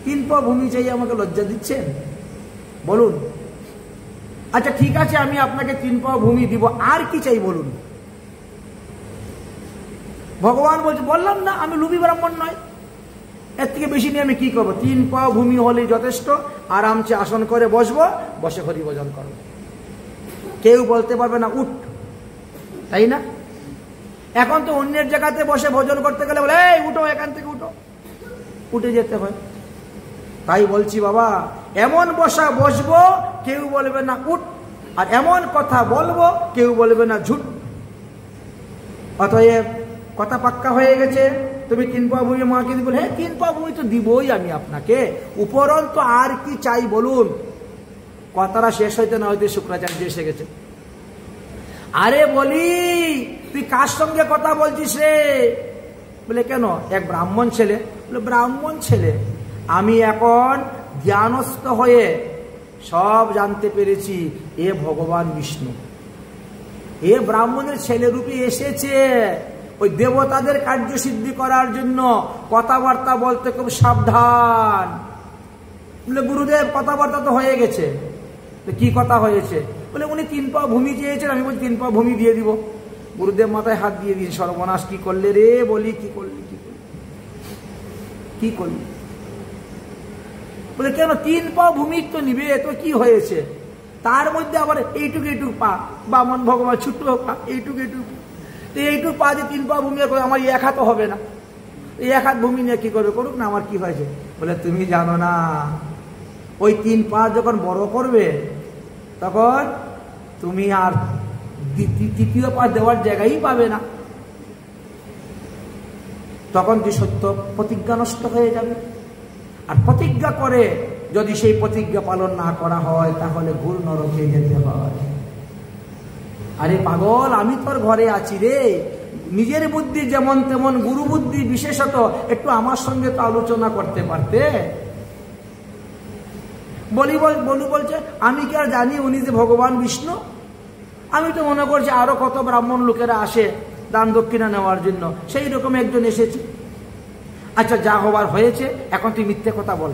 3 পা ভূমি চাই আমাকে লজ্জা দিচ্ছেন, বলুন? আচ্ছা ঠিক আছে, আমি আপনাকে 3 পা ভূমি দিব, আর কি চাই বলুন? ভগবান বলছে, বললাম না আমি লোভী ব্রাহ্মণ নয়, এর থেকে বেশি নিয়ে আমি কি করবো? 3 পা ভূমি হলেই যথেষ্ট। আরামসে আসন করে বসবো, বসে হরি ভজন করবো, কেউ বলতে পারবে না উঠ, তাই না? এখন তো অন্যের জায়গাতে বসে ভজন করতে গেলে বলে, এই উঠো, এখান থেকে উঠো, উঠে যেতে হয়। তাই বলছি বাবা, এমন বসা বসবো কেউ বলবে না উঠ, আর এমন কথা বলবো কেউ বলবে না ঝুট। অতএব কথা পাক্কা হয়ে গেছে, তুমি 3 পা ভূমি মাকে দিব। হ্যাঁ 3 পা ভূমি তো দিবই আমি আপনাকে, উপরন্ত আর কি চাই বলুন? কথাটা শেষ হইতে না হইতে শুক্রাচার্য এসে গেছে। আরে বলি, তুই কার সঙ্গে কথা বলছিস রে? বলে কেন? এক ব্রাহ্মণ ছেলে। বলে ব্রাহ্মণ ছেলে? আমি এখন জ্ঞানস্থ হয়ে সব জানতে পেরেছি, এ ভগবান বিষ্ণু, এ ব্রাহ্মণের ছেলে রূপে এসেছে ওই দেবতাদের কার্যসিদ্ধি করার জন্য। কথাবার্তা বলতে খুব সাবধান। বলে গুরুদেব কথাবার্তা তো হয়ে গেছে। কি কথা হয়েছে? বলে উনি 3 পা ভূমি চেয়েছেন, আমি বলছি 3 পা ভূমি দিয়ে দিব। গুরুদেব মাথায় হাত দিয়ে দিয়েছে, সর্বনাশ কি করলে রে? বলি কি করলি, কি করলি, কি করলি? বলে কেন 3 পা ভূমি তো নিবে, তো কি হয়েছে? তার মধ্যে আবার এইটুকু এইটুকু পা, বামন ভগবান ছোট্ট পা, এইটুকু এইটুকু, এইটুকু পা দিয়ে 3 পা ভূমি করে আমার 1 হাত হবে না। এই 1 হাত ভূমি নিয়ে কি করবে? করুক না, আমার কি হয়েছে? বলে তুমি জানো না, ওই 3 পা যখন বড় করবে তখন তুমি আর 3য় পা দেওয়ার জায়গাই পাবে না। তখন কি সত্য প্রতিজ্ঞা নষ্ট হয়ে যাবে। আর প্রতিজ্ঞা করে যদি সেই প্রতিজ্ঞা পালন না করা হয় তাহলে ঘোর নরকে যেতে হয়। আরে পাগল, আমি তোর ঘরে আছি রে। নিজের বুদ্ধি যেমন তেমন, গুরু বুদ্ধি বিশেষত একটু আমার সঙ্গে তো আলোচনা করতে পারতে। বলু বলছে আমি কি আর জানি উনি যে ভগবান বিষ্ণু? আমি তো মনে করছি আরো কত ব্রাহ্মণ লোকেরা আসে দান দক্ষিণা নেওয়ার জন্য, সেই রকম একজন এসেছে। আচ্ছা, যা হবার হয়েছে, এখন তুই মিথ্যে কথা বল।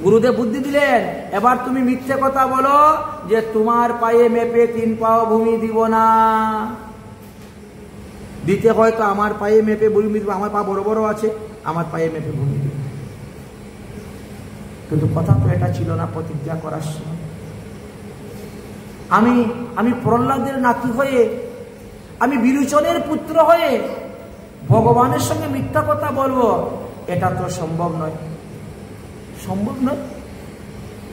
গুরুদেব বুদ্ধি দিলেন, এবার তুমি মিথ্যে কথা বলো যে তোমার পায়ে মেপে 3 পাও ভূমি দিব না। দিতে হয়তো আমার পায়ে মেপে ভূমি দিব, আমার পা বড় বড় আছে, আমার পায়ে মেপে ভূমি দিব। কিন্তু কথা তো এটা ছিল না প্রতিজ্ঞা করার সময়। আমি প্রহ্লাদের নাতি হয়ে, আমি বিরোচনের পুত্র হয়ে ভগবানের সঙ্গে মিথ্যা কথা বলবো, এটা তো সম্ভব নয়, সম্ভব নয়।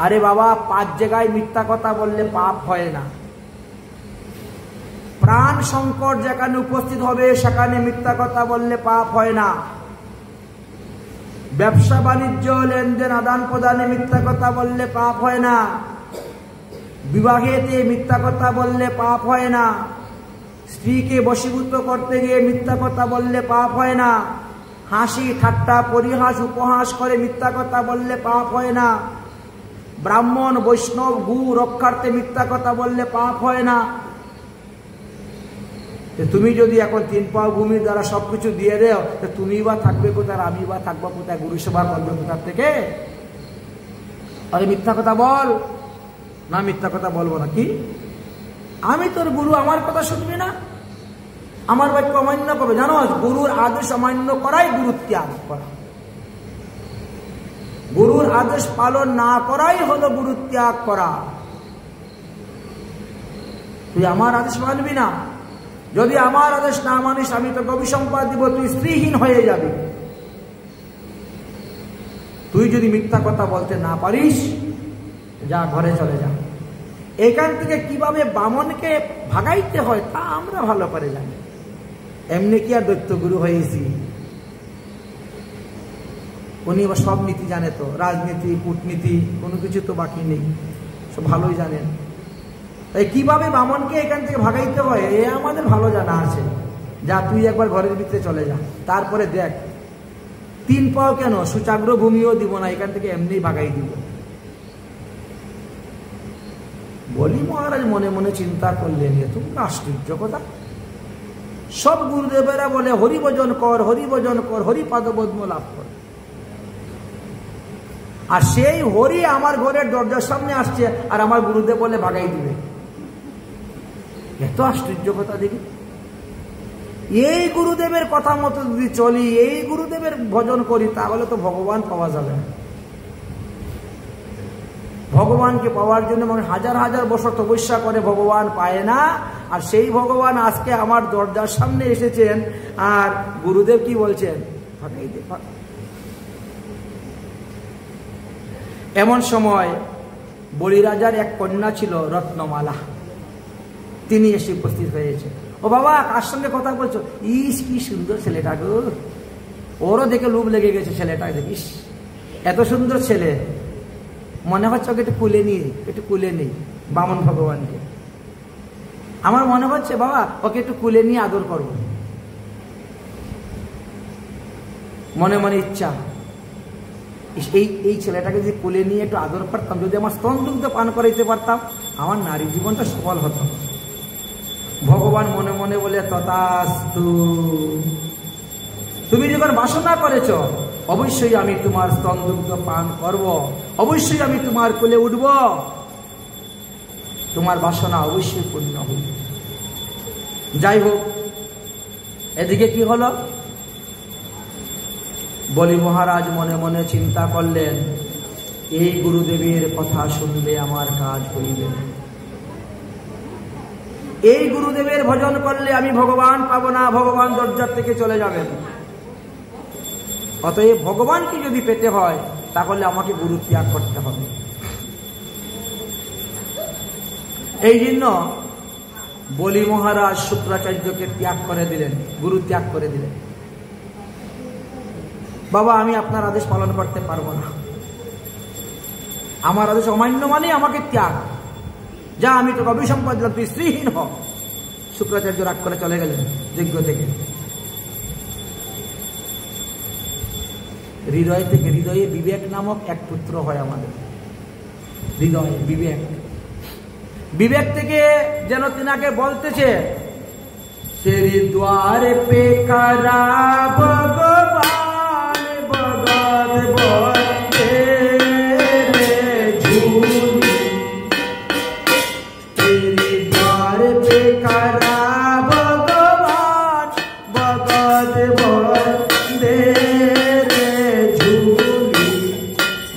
আরে বাবা, 5 জায়গায় মিথ্যা কথা বললে পাপ হয় না। প্রাণ সংকট যেখানে উপস্থিত হবে সেখানে মিথ্যা কথা বললে পাপ হয় না। ব্যবসা বাণিজ্য লেনদেন আদান প্রদানে মিথ্যা কথা বললে পাপ হয় না। বিবাহেতে মিথ্যা কথা বললে পাপ হয় না। স্ত্রীকে বশীভূত করতে গিয়ে মিথ্যা কথা বললে পাপ হয় না। হাসি ঠাট্টা পরিহাস উপহাস করে মিথ্যা কথা বললে পাপ হয় না। ব্রাহ্মণ বৈষ্ণব গু রক্ষার্থে মিথ্যা কথা বললে পাপ হয় না। তুমি যদি এখন 3 পা ভূমির দ্বারা সবকিছু দিয়ে দেও, তুমি বা থাকবে কোথায়, আমি বা থাকবো কোথায়, গুরু সেবা করবে কোথার থেকে? আরে মিথ্যা কথা বল না, মিথ্যা কথা বলবো না। কি আমি তোর গুরু, আমার কথা শুনবি না, আমার বাক্য অমান্য করবে? জানো, গুরুর আদেশ অমান্য করাই গুরু ত্যাগ করা। গুরুর আদেশ পালন না করাই হলো গুরু ত্যাগ করা। তুই আমার আদেশ মানবি না, যদি আমার আদেশ না মানিস আমি তোকে অভিসম্পাদ দিব, তুই স্ত্রীহীন হয়ে যাবি। তুই যদি মিথ্যা কথা বলতে না পারিস, যা ঘরে চলে যা। এখান থেকে কিভাবে বামনকে ভাগাইতে হয় তা আমরা ভালো করে জানি। এমনি কি আর দৈত্য গুরু হয়েছি? উনি সব নীতি জানে, তো রাজনীতি কূটনীতি কোনো কিছু তো বাকি নেই, সব ভালোই জানেন। তাই কিভাবে বামনকে এখান থেকে ভাগাইতে হয় এ আমাদের ভালো জানা আছে। যা, তুই একবার ঘরের ভিতরে চলে যা, তারপরে দেখ 3 পাও কেন, সুচাগ্র ভূমিও দিব না, এখান থেকে এমনি ভাগাই দিব। বলি মহারাজ মনে মনে চিন্তা করলেন, এ তো আশ্চর্য কথা। সব গুরুদেবেরা বলে হরিভজন কর, হরিভজন কর, হরিপাদপদ্ম লাভ কর। আর সেই হরি আমার ঘরের দরজার সামনে আসছে, আর আমার গুরুদেব বলে ভাগাই দিবে। এত আশ্চর্য কথা দেখি। এই গুরুদেবের কথা মতো যদি চলি, এই গুরুদেবের ভজন করি, তাহলে তো ভগবান পাওয়া যাবে না। ভগবানকে পাওয়ার জন্য মানে হাজার হাজার বছর তপস্যা করে ভগবান পায় না। আর সেই ভগবান আজকে আমার দরজার সামনে এসেছেন, আর গুরুদেব কি বলছেন? ভাগাই দে। এমন সময় বলিরাজার এক কন্যা ছিল রত্নমালা, তিনি এসে উপস্থিত হয়েছে। ও বাবা, কার সঙ্গে কথা বলছো? ইস কি সুন্দর ছেলেটা গো, ওরও দেখে লোভ লেগে গেছে ছেলেটা, দেখিস এত সুন্দর ছেলে। মনে হচ্ছে ওকে একটু কুলে নেই বামন ভগবানকে। আমার মনে হচ্ছে বাবা ওকে একটু কুলে নিয়ে আদর করব, মনে মনে ইচ্ছা এই ছেলেটাকে যদি কুলে নিয়ে একটু আদর করতাম, যদি আমার স্তন দুগ্ধ পান করাইতে পারতাম, আমার নারী জীবনটা সফল হতো। ভগবান মনে মনে বলে তথাস্তু, তুমি যখন বাসনা করেছ অবশ্যই আমি তোমার স্তন দুগ্ধ পান করব, অবশ্যই আমি তোমার কোলে উঠব, তোমার বাসনা অবশ্যই পূর্ণ হবে। যাই হোক, এদিকে কি হলো, বলি মহারাজ মনে মনে চিন্তা করলেন, এই গুরুদেবের কথা শুনলে আমার কাজ হইবে, এই গুরুদেবের ভজন করলে আমি ভগবান পাবো না, ভগবান দরজার থেকে চলে যাবেন। অতএব ভগবানকে যদি পেতে হয় তাহলে আমাকে গুরু ত্যাগ করতে হবে। এই জন্য বলি মহারাজ শুক্রাচার্যকে ত্যাগ করে দিলেন, গুরু ত্যাগ করে দিলেন। বাবা আমি আপনার আদেশ পালন করতে পারবো না, আমার আদেশ অমান্য মানে আমাকে ত্যাগ, যা আমি তোকে অভিসম্পদ দিলাম, তুই স্ত্রীহীন হ। শুক্রাচার্য রাগ করে চলে গেলেন যজ্ঞ থেকে। হৃদয় থেকে, হৃদয়ে বিবেক নামক এক পুত্র হয় আমাদের, হৃদয় বিবেক, বিবেক থেকে যেন তিনাকে বলতেছে, তেরি দ্বার পে করা ভগবান ভগত বন্দে রে ঝুলি, তেরি দ্বার পে করা ভগবান ভগত বন্দে রে ঝুলি,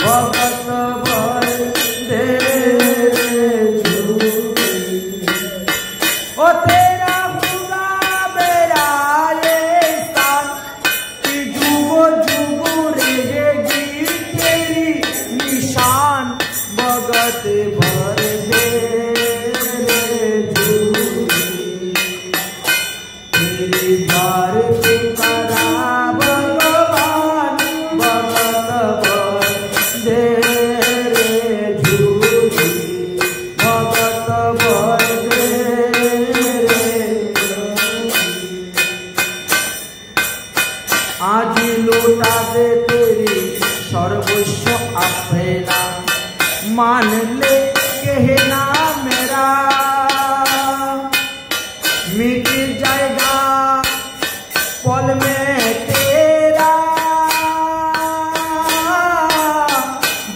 ভগত বন্দে রে ঝুলি। ও তেরা হুগা বেরা ये स्थान कि जुगो जुगो रहेगी तेरी निशान, भगत भर दे रे झूली, तेरी द्वार पे करा भगवान भगत भर दे रे झूली, भगत भर दे रे झूली। आज लौटा दे तेरी सर्वस्व अपना, मान ले कहना मेरा, मिट जाएगा पल में तेरा,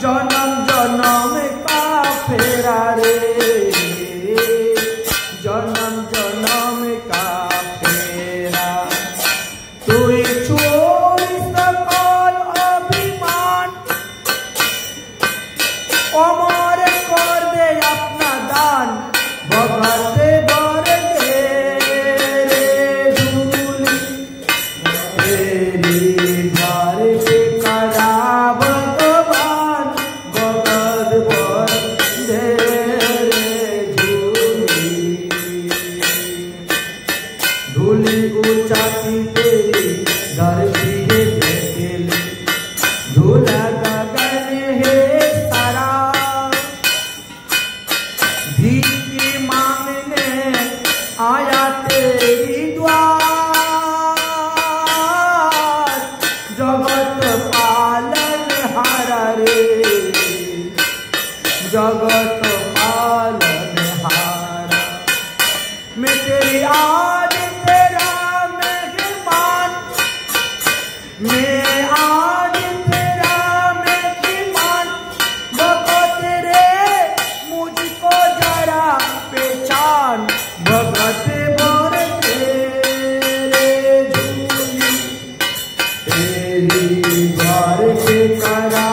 जन्म जन्म का फेरा रे, जन्म जन्म का फेरा। তুই छोड़ सकल अभिमान, অমর কর দে আপনা দান, ভগত বর দে রে ঝুলি, তেরি দ্বার পে করা ভগবান ভগত বর দে রে ঝুলি, धूली उचाती तेरी धरती है बेली, धूला गगन है सारा, भीख मांगने आया तेरी द्वार, जगत पालन हारा रे, जगत पालन हारा। मैं तेरी आज तेरा मेहमान, मैं आज तेरा मेहमान, भगत रे मुझको जरा पहचान, भगत भर दे रे झूली, तेरी द्वार पे करा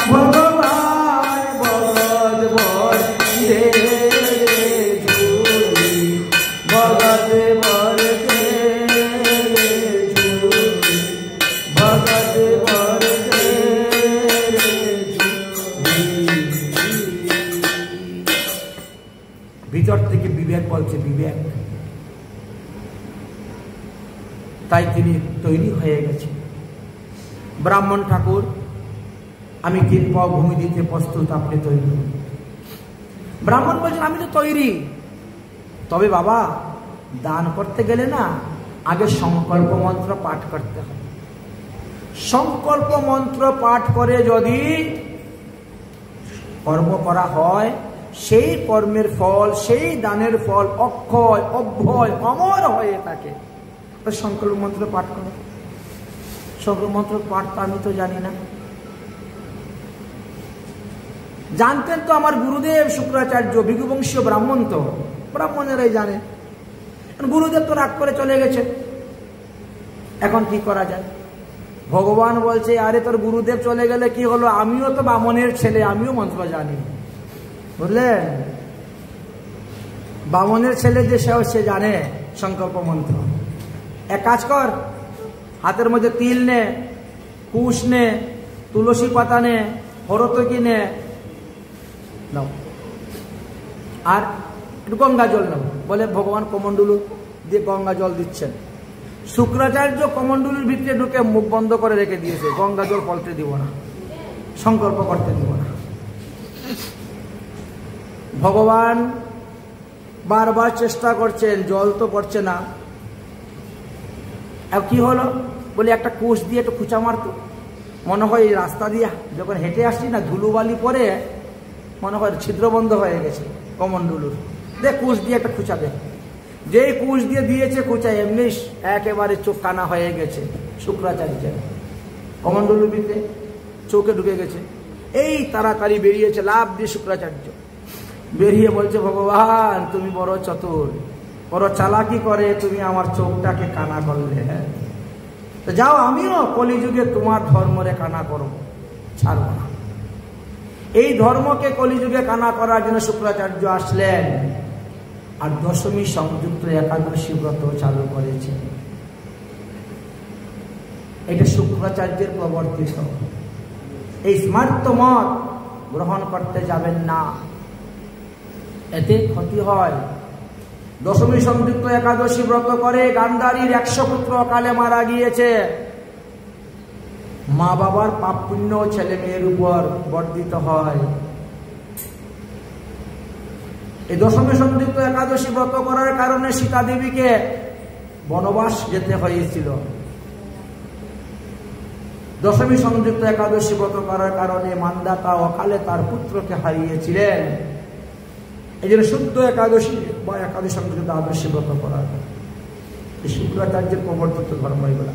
भगवान भगत भर दे रे झूली, भगत भर दे रे झूली, भगत भर दे रे झूली। ভিতর থেকে বিবেক বলছে বিবেক, তাই তিনি তৈরি হয়ে গেছে। ব্রাহ্মণ ঠাকুর আমি 3 পাও ভূমি দিতে প্রস্তুত, আপনি তৈরি? ব্রাহ্মণ বলছেন আমি তো তৈরি, তবে বাবা দান করতে গেলে না আগে সংকল্প মন্ত্র পাঠ করতে হবে। সংকল্প মন্ত্র পাঠ করে যদি কর্ম করা হয়, সেই কর্মের ফল, সেই দানের ফল অক্ষয় অভয় অমর হয়ে থাকে। সংকল্প মন্ত্র পাঠ করো। সংকল্প মন্ত্র পাঠ তো আমি তো জানি না। জানতেন তো আমার গুরুদেব শুক্রাচার্য, ভৃগুবংশীয় ব্রাহ্মণ, তো ব্রাহ্মণেরাই জানে। গুরুদেব তো রাগ করে চলে গেছে, এখন কি করা যায়? ভগবান বলছে আরে তোর গুরুদেব চলে গেলে কি হলো, আমিও তো বামনের ছেলে, আমিও মন্ত্র জানি, বুঝলেন? বামনের ছেলে যে সে জানে সংকল্প মন্ত্র। এক কাজ কর, হাতের মধ্যে তিল নে, কুশ নে, তুলসী পাতা নে, হরতকি নে, নাও, আর একটু গঙ্গা জল নাও। বলে ভগবান কমণ্ডলু দিয়ে গঙ্গা জল দিচ্ছেন। শুক্রাচার্য কমণ্ডলুর ভিতরে ঢুকে মুখ বন্ধ করে রেখে দিয়েছে, গঙ্গা জল পড়তে দিব না, সংকল্প করতে দিব না। ভগবান বারবার চেষ্টা করছেন, জল তো পড়ছে না। কি হলো? বলে একটা কুশ দিয়ে একটু খুঁচা মারতো, মনে হয় এই রাস্তা দিয়ে যখন হেঁটে আসছি না ধুলোবালি পরে মনে হয় ছিদ্র বন্ধ হয়ে গেছে কমণ্ডলুর, দে কুশ দিয়ে একটা খুঁচা দে। যেই কুশ দিয়ে দিয়েছে খুঁচা, এমনি একেবারে চোখ কানা হয়ে গেছে শুক্রাচার্যের। কমণ্ডলুর ভিতরে চোখে ঢুকে গেছে। এই তাড়াতাড়ি বেরিয়েছে লাভ দিয়ে শুক্রাচার্য, বেরিয়ে বলছে ভগবান তুমি বড় চতুর, বড় চালাকি করে তুমি আমার চোখটাকে কানা করলে। হ্যাঁ, তো যাও, আমিও কলিযুগে তোমার ধর্মরে কানা করব, ছাড়ব না। এই ধর্মকে কলিযুগে কানা করার জন্য শুক্রাচার্য আসলেন, আর দশমী সংযুক্ত একাদশী ব্রত চালু করেছেন। এটা শুক্রাচার্যের প্রবর্তিত। এই স্মার্ত মত গ্রহণ করতে যাবেন না, এতে ক্ষতি হয়। দশমী সংযুক্ত একাদশী ব্রত করে গান্ধারীর 100 পুত্র অকালে মারা গিয়েছে। মা বাবার পাপ পুণ্য ছেলে মেয়ের উপর বর্ধিত হয়। এই দশমী সংযুক্ত একাদশী ব্রত করার কারণে সীতা দেবীকে বনবাস যেতে হয়েছিল। দশমী সংযুক্ত একাদশী ব্রত করার কারণে মান্দাতা অকালে তার পুত্রকে হারিয়েছিলেন। এই জন্য শুদ্ধ একাদশী বা একাদশী সংযুক্ত আদর্শী ব্রত করার এই শুক্রাচার্যের প্রবর্তিত ধর্ম এগুলা।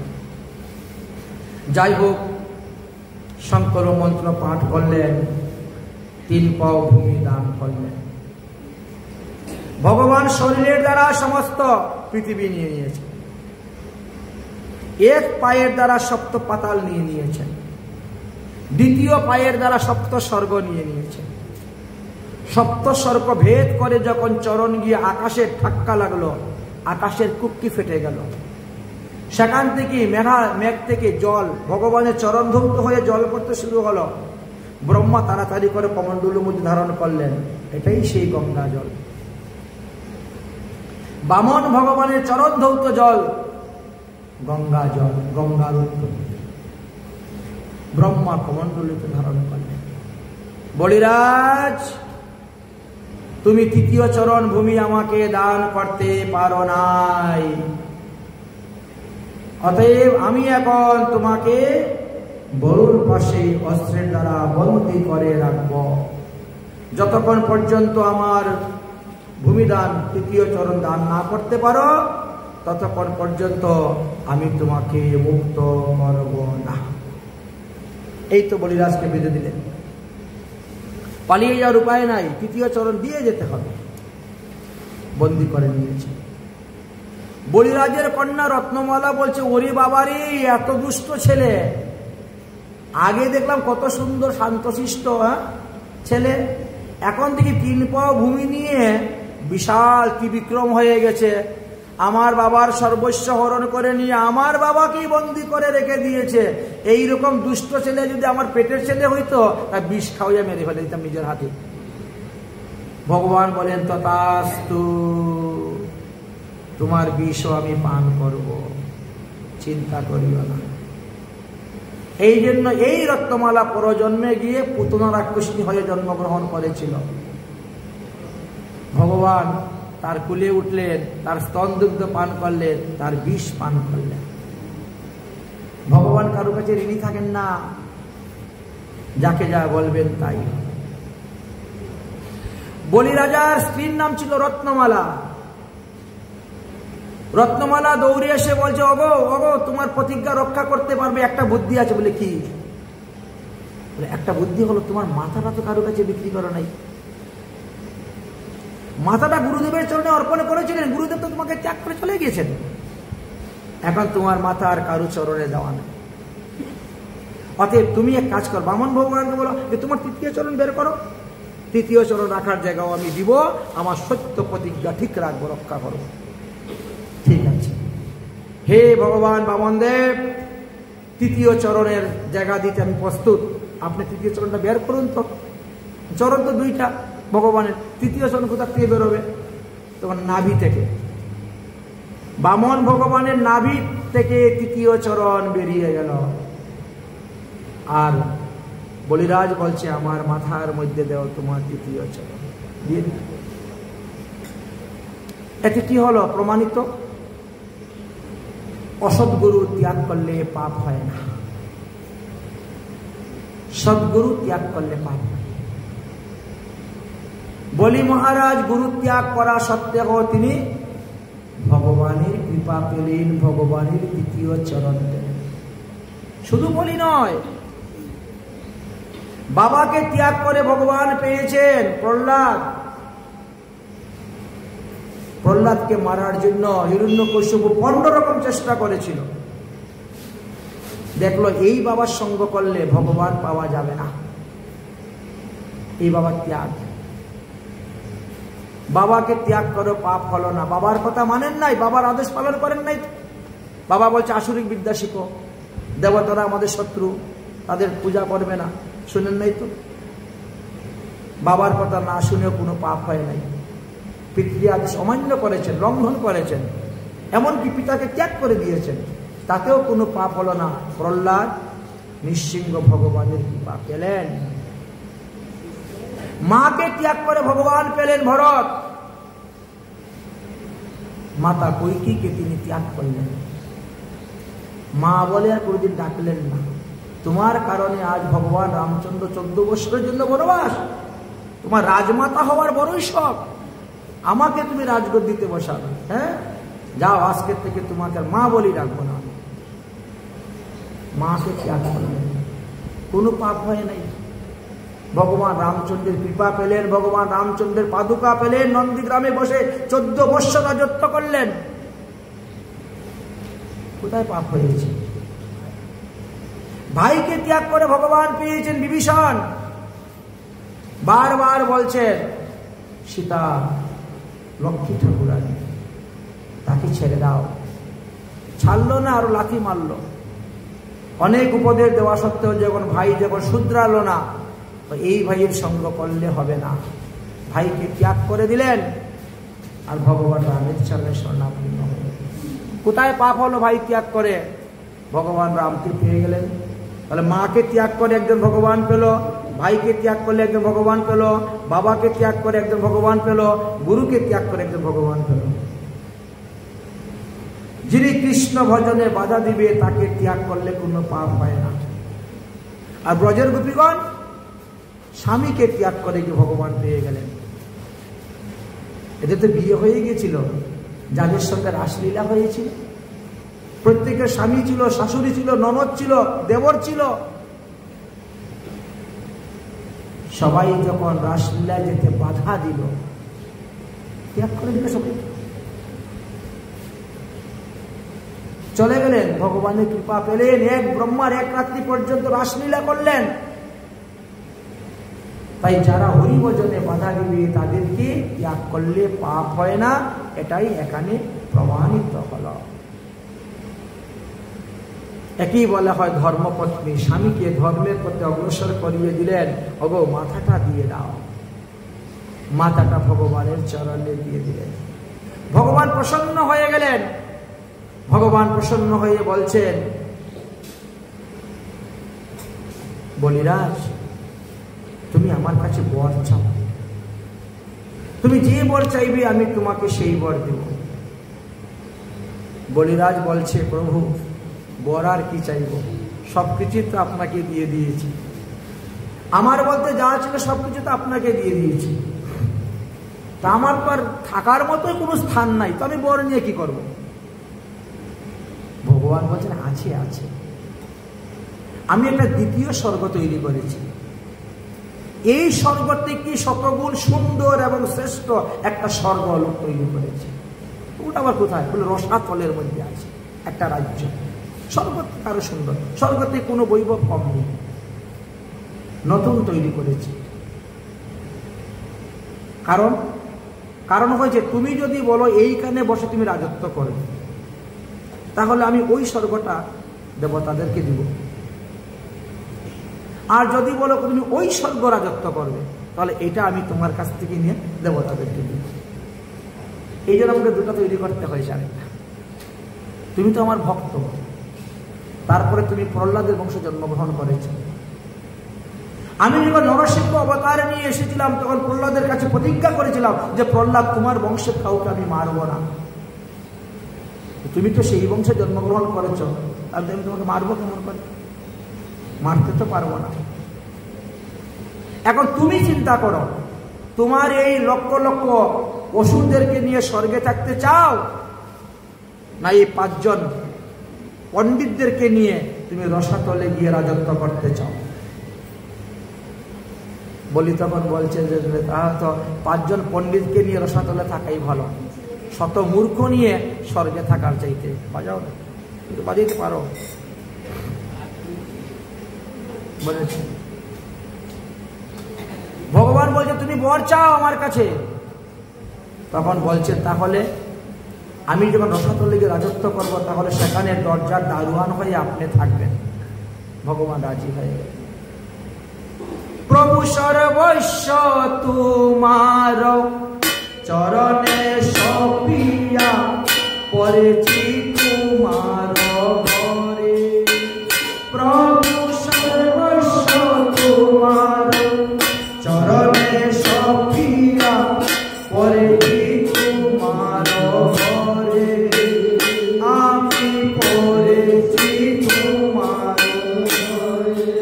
যাই হোক, শঙ্কর মন্ত্র পাঠ করলেন, 3 পাও ভূমি দান করলেন। ভগবান শরীরের দ্বারা সমস্ত পৃথিবী নিয়ে নিয়েছেন, 1 পায়ের দ্বারা সপ্ত পাতাল নিয়ে নিয়েছেন, 2য় পায়ের দ্বারা সপ্ত স্বর্গ নিয়ে নিয়েছেন। সপ্ত স্বর্গ ভেদ করে যখন চরণ গিয়ে আকাশে ধাক্কা লাগলো, আকাশের কুক্কি ফেটে গেল। সেখান থেকে মেঘ থেকে জল ভগবানের চরণ ধৌত হয়ে জল পড়তে শুরু হলো। ব্রহ্মা তাড়াতাড়ি করে কমণ্ডলুর মধ্যে ধারণ করলেন, এটাই সেই গঙ্গা জল। বামন ভগবানের চরণ ধৌত জল গঙ্গা জল, গঙ্গার উৎপত্তি। ব্রহ্মা কমণ্ডলুকে ধারণ করলেন। বলিরাজ, তুমি 3য় চরণ ভূমি আমাকে দান করতে পারো নাই, অতএব আমি এখন তোমাকে বরুর পাশে অস্ত্রের দ্বারা বন্দী করে রাখব। যতক্ষণ পর্যন্ত আমার ভূমিদান 3য় চরণ দান না করতে পারো, ততক্ষণ পর্যন্ত আমি তোমাকে মুক্ত করব না। এই তো বলিরাজকে বেঁধে দিলেন। পালিয়ে যাওয়ার উপায় নাই, 3য় চরণ দিয়ে যেতে হবে। বন্দী করে নিয়েছে। বলিরাজের কন্যা রত্নমালা বলছে, ওরে বাবারে, এত দুষ্ট ছেলে, আগে দেখলাম কত সুন্দর শান্তশিষ্ট ছেলে, এখন থেকে 3 পাও ভূমি নিয়ে বিশাল ত্রিবিক্রম হয়ে গেছে। আমার বাবার সর্বস্ব হরণ করে নিয়ে আমার বাবাকেই বন্দী করে রেখে দিয়েছে। এইরকম দুষ্ট ছেলে যদি আমার পেটের ছেলে হইতো, তা বিষ খাওয়াইয়া মেরে ফেলে দিতাম নিজের হাতে। ভগবান বলেন, তথাস্তু, তোমার বিষও আমি পান করব, চিন্তা করিও না। এই জন্য এই রত্নমালা পরজন্মে গিয়ে পুতনা রাক্ষসী হয়ে জন্মগ্রহণ করেছিল। ভগবান তার কুলে উঠলেন, তার স্তন দুগ্ধ পান করলেন, তার বিষ পান করলেন। ভগবান কারো কাছে ঋণী থাকেন না, যাকে যা বলবেন তাই। বলি রাজার স্ত্রীর নাম ছিল রত্নমালা। রত্নমালা দৌড়ে এসে বলছে, ওগো ওগো, তোমার প্রতিজ্ঞা রক্ষা করতে পারবে, একটা বুদ্ধি আছে। বলে কি? বলে একটা বুদ্ধি হলো, তোমার মাথাটা তো কারো কাছে বিক্রি করো নাই। মাথাটা গুরুদেবের চরণে অর্পণ করেছিলেন, গুরুদেব তো তোমাকে ত্যাগ করে চলে গিয়েছেন। এখন তোমার মাথা আর কারো চরণে দেওয়া নেই। অতএব তুমি এক কাজ করো, বামন ভগবানকে বলো যে তোমার তৃতীয় চরণ বের করো, তৃতীয় চরণ রাখার জায়গাও আমি দিব, আমার সত্য প্রতিজ্ঞা ঠিক রাখবো, রক্ষা করবো। ঠিক আছে, হে ভগবান বামনদেব, তৃতীয় চরণের জায়গা দিতে আমি প্রস্তুত, আপনি তৃতীয় চরণটা বের করুন। তো চরণ তো দুইটা ভগবানের, তৃতীয় চরণ কোথা থেকে বেরোবে? তখন নাভি থেকে, বামন ভগবানের নাভি থেকে তৃতীয় চরণ বেরিয়ে গেল। আর বলিরাজ বলছে, আমার মাথার মধ্যে দেও তোমার তৃতীয় চরণ, দিয়ে দিল। এতে কি হলো? প্রমাণিত, অসৎগুরু ত্যাগ করলে পাপ হয় না, সদ্গুরু ত্যাগ করলে পাপ হয়। বলি মহারাজ গুরু ত্যাগ করা সত্ত্বেও তিনি ভগবানের কৃপা পেলেন, ভগবানের তৃতীয় চরণ পেলেন। শুধু বলি নয়, বাবাকে ত্যাগ করে ভগবান পেয়েছেন প্রহ্লাদ। প্রহ্লাদকে মারার জন্য হিরণ্যকশিপু 15 রকম চেষ্টা করেছিল। দেখলো এই বাবার সঙ্গ করলে ভগবান পাওয়া যাবে না, এই বাবার ত্যাগ। বাবাকে ত্যাগ করো, পাপ হলো না। বাবার কথা মানেন নাই, বাবার আদেশ পালন করেন নাই। বাবা বলছে আসুরিক বিদ্যা শিখো, দেবতারা আমাদের শত্রু, তাদের পূজা করবে না, শুনেন নাই তো? বাবার কথা না শুনেও কোনো পাপ হয় নাই। পিতৃ আদেশ অমান্য করেছেন, লঙ্ঘন করেছেন, এমনকি পিতাকে ত্যাগ করে দিয়েছেন, তাতেও কোনো পাপ হলো না। প্রহ্লাদ নৃসিংহ ভগবানের কৃপা পেলেন। মাকে ত্যাগ করে ভগবান পেলেন ভরত। মাতা কৈকেয়ীকে তিনি ত্যাগ করলেন। মা বলে আর কোনদিন ডাকলেন না। তোমার কারণে আজ ভগবান রামচন্দ্র 14 বছরের জন্য বনবাস, তোমার রাজমাতা হওয়ার বড়ই শখ, আমাকে তুমি রাজগদ্দিতে বসাবে। হ্যাঁ, যাও, আজকের থেকে তোমাকে মা বলি ডাকবো না। মাকে ত্যাগ করলেন, কোনো পাপ হয় নাই। ভগবান রামচন্দ্রের কৃপা পেলেন, ভগবান রামচন্দ্রের পাদুকা পেলেন, নন্দীগ্রামে বসে 14 বৎসর রাজত্ব করলেন। কোথায় পাপ হয়েছে? ভাইকে ত্যাগ করে ভগবান পেয়েছেন বিভীষণ। বারবার বলছেন সীতা লক্ষ্মী ঠাকুরানী, তাকে ছেড়ে দাও। ছাড়লো না, আরো লাথি মারলো। অনেক উপদেশ দেওয়া সত্ত্বেও যখন ভাই যখন শুধরালো না, এই ভাইয়ের সঙ্গ করলে হবে না, ভাইকে ত্যাগ করে দিলেন। আর ভগবান রামের চরণে শরণাপন্ন হলেন। কোথায় পাপ হলো? ভাই ত্যাগ করে ভগবান রামকে পেয়ে গেলেন। তাহলে মাকে ত্যাগ করে একজন ভগবান পেল, ভাইকে ত্যাগ করলে একজন ভগবান পেল, বাবাকে ত্যাগ করে একজন ভগবান পেল, গুরুকে ত্যাগ করে একজন ভগবান পেল। যিনি কৃষ্ণ ভজনে বাধা দিবে তাকে ত্যাগ করলে কোনো পাপ হয় না। আর ব্রজের গোপীগণ স্বামীকে ত্যাগ করে কি ভগবান পেয়ে গেলেন। এদের তো বিয়ে হয়ে গিয়েছিল, যাদের সঙ্গে রাসলীলা হয়েছিল। প্রত্যেকের স্বামী ছিল, শাশুড়ি ছিল, ননদ ছিল, দেবর ছিল। সবাই যখন রাসলীলা যেতে বাধা দিল, ত্যাগ করে দিল, সবাই চলে গেলেন। ভগবানের কৃপা পেলেন, এক ব্রহ্মার এক রাত্রি পর্যন্ত রাসলীলা করলেন। তাই যারা হরিভজনে বাধা দিবে তাদেরকে ত্যাগ করলে পাপ হয় না, এটাই এখানে প্রমাণিত হল। একই বলা হয় ধর্মপত্নী স্বামীকে ধর্মের পথে অগ্রসর করিয়ে দিলেন। ওগো মাথাটা দিয়ে দাও, মাথাটা ভগবানের চরণে দিয়ে দিলেন। ভগবান প্রসন্ন হয়ে গেলেন। ভগবান প্রসন্ন হয়ে বলছেন বলিরাজ, তুমি আমার কাছে বর চাও, তুমি যে বর চাইবে আমি তোমাকে সেই বর দেব। বলিরাজ বলছে, প্রভু বর আর কি চাইব, সবকিছু তো আপনাকে দিয়ে দিয়েছি, আমার বলতে যা ছিল সবকিছু তো আপনাকে দিয়ে দিয়েছি, তা আমার তো আর থাকার মতো কোনো স্থান নাই, তো আমি বর নিয়ে কি করব? ভগবান বলছেন, আছে আছে, আমি একটা দ্বিতীয় স্বর্গ তৈরি করেছি, এই স্বর্গ থেকে শতগুণ সুন্দর এবং শ্রেষ্ঠ একটা স্বর্গলোক তৈরি করেছে। ওটা আবার কোথায়? বলে রসাতলের মধ্যে আছে একটা রাজ্য, স্বর্গ থেকে আরো সুন্দর, স্বর্গ থেকে কোনো বৈভব কম নেই, নতুন তৈরি করেছে। কারণ হয়েছে, তুমি যদি বলো এইখানে বসে তুমি রাজত্ব করবে, তাহলে আমি ওই স্বর্গটা দেবতাদেরকে দিব, আর যদি বলো তুমি ওই স্বর্গ রাজত্ব করবে, তাহলে এটা আমি তোমার কাছ থেকে নিয়ে দেবতাদেরকে দিব। এই জন্য আমাকে দুটো তৈরি করতে হয়েছে। আরেকটা, তুমি তো আমার ভক্ত, তারপরে তুমি প্রহ্লাদের বংশে জন্মগ্রহণ করেছ। আমি যখন নরসিংহ অবতার নিয়ে এসেছিলাম, তখন প্রহ্লাদের কাছে প্রতিজ্ঞা করেছিলাম যে প্রহ্লাদ, তোমার বংশের কাউকে আমি মারব না। তুমি তো সেই বংশে জন্মগ্রহণ করেছ, আমি তোমাকে মারবো কেমন করে? মারতে তো পারবো না। এখন তুমি চিন্তা করো, তোমার এই লক্ষ লক্ষ অসুরদেরকে নিয়ে স্বর্গে থাকতে চাও, না এই 5 জন পণ্ডিতদেরকে নিয়ে তুমি রসাতলে গিয়ে রাজত্ব করতে চাও? বলি তখন বলছে যে তাহলে তো 5 জন পণ্ডিতকে নিয়ে রসাতলে থাকাই ভালো, শত মূর্খ নিয়ে স্বর্গে থাকার চাইতে। বাজাও না, কিন্তু বাজাইতে পারো বলেছে। ভগবান বলছে, তুমি বর চাও আমার কাছে। তখন বলছে, তাহলে আমি যখন রসাতলে গিয়ে রাজত্ব করবো, তাহলে সেখানে দরজার দারোয়ান হয়ে আপনি থাকবেন। ভগবান রাজি হয়ে গেল। প্রভু সর্বস্ব তোমার চরণে সপিয়া পড়েছি তোমার ঘরে। প্রভু সর্বস্ব তোমার চরণে সপিয়া পড়েছি তোমার ঘরে। আমি পড়েছি তোমার ঘরে।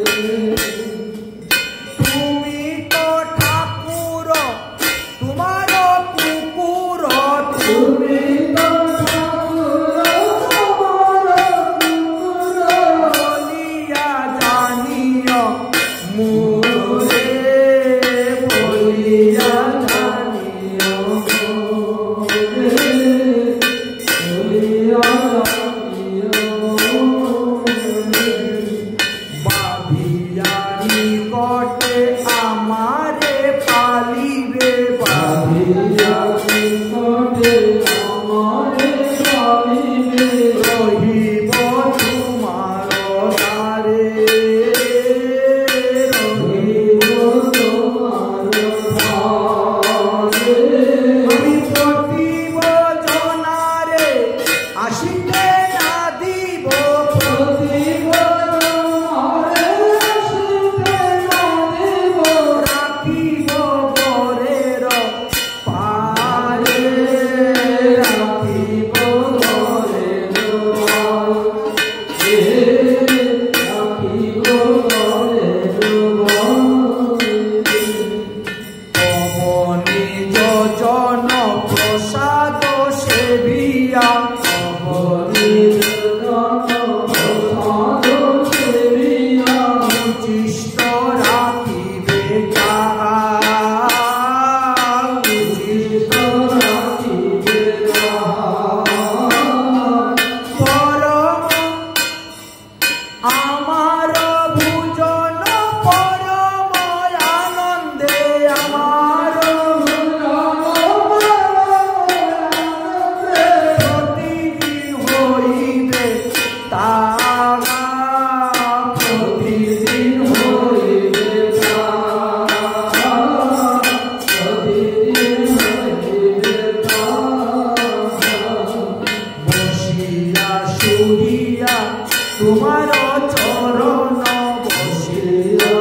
তুমি তো ঠাকুর, তোমার কুকুর, তুমি তো ঠাকুর, তোমার কুকুর বলিয়া জানিও মোরে, বলিয়া জানিও মোরে, বলিয়া জানিও মোরে। বাঁধিয়া নিকটে আমারে পালিবে, বাঁধিয়া নিকটে আমারে পালিবে। রহিব তোমার দ্বারে, রহিব তোমার দ্বারে। আমি প্রতিব জনারে আসিতে না দিব, প্রতিব জনারে আসিতে না দিব। রাখিব বরের পারে, রাখিব বরের পারে, রাখিব বরের পারে। অবনি যোজন প্রসাদ সেবিয়া, অবনি যোজন প্রসাদ সেবিয়া। উচিষ্ট রাখিবে যাহা, উচিষ্ট রাখিবে যাহা। পরম আমার ভুজন পরম আনন্দে, আমার ভুজন প্রতিদিন হইবে তাহা, প্রতিদিন হইবে তাহা, প্রতিদিন হইবে তাহা। বসিয়া শুইয়া তোমার চরণ, বসিয়া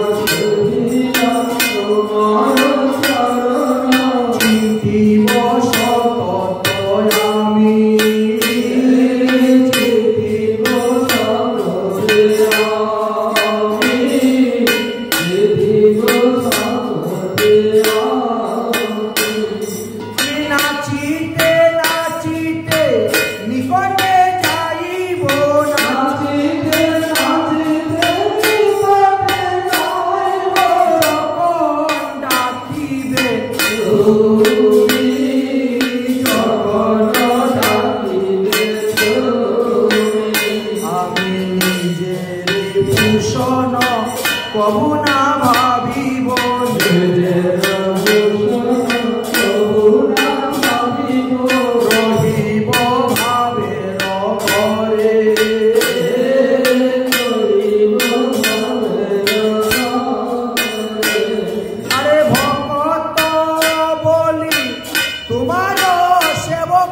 কবু না ভাবিব রহিব ভাবের ঘরে আরে ভক্ত বলি তোমার সেবক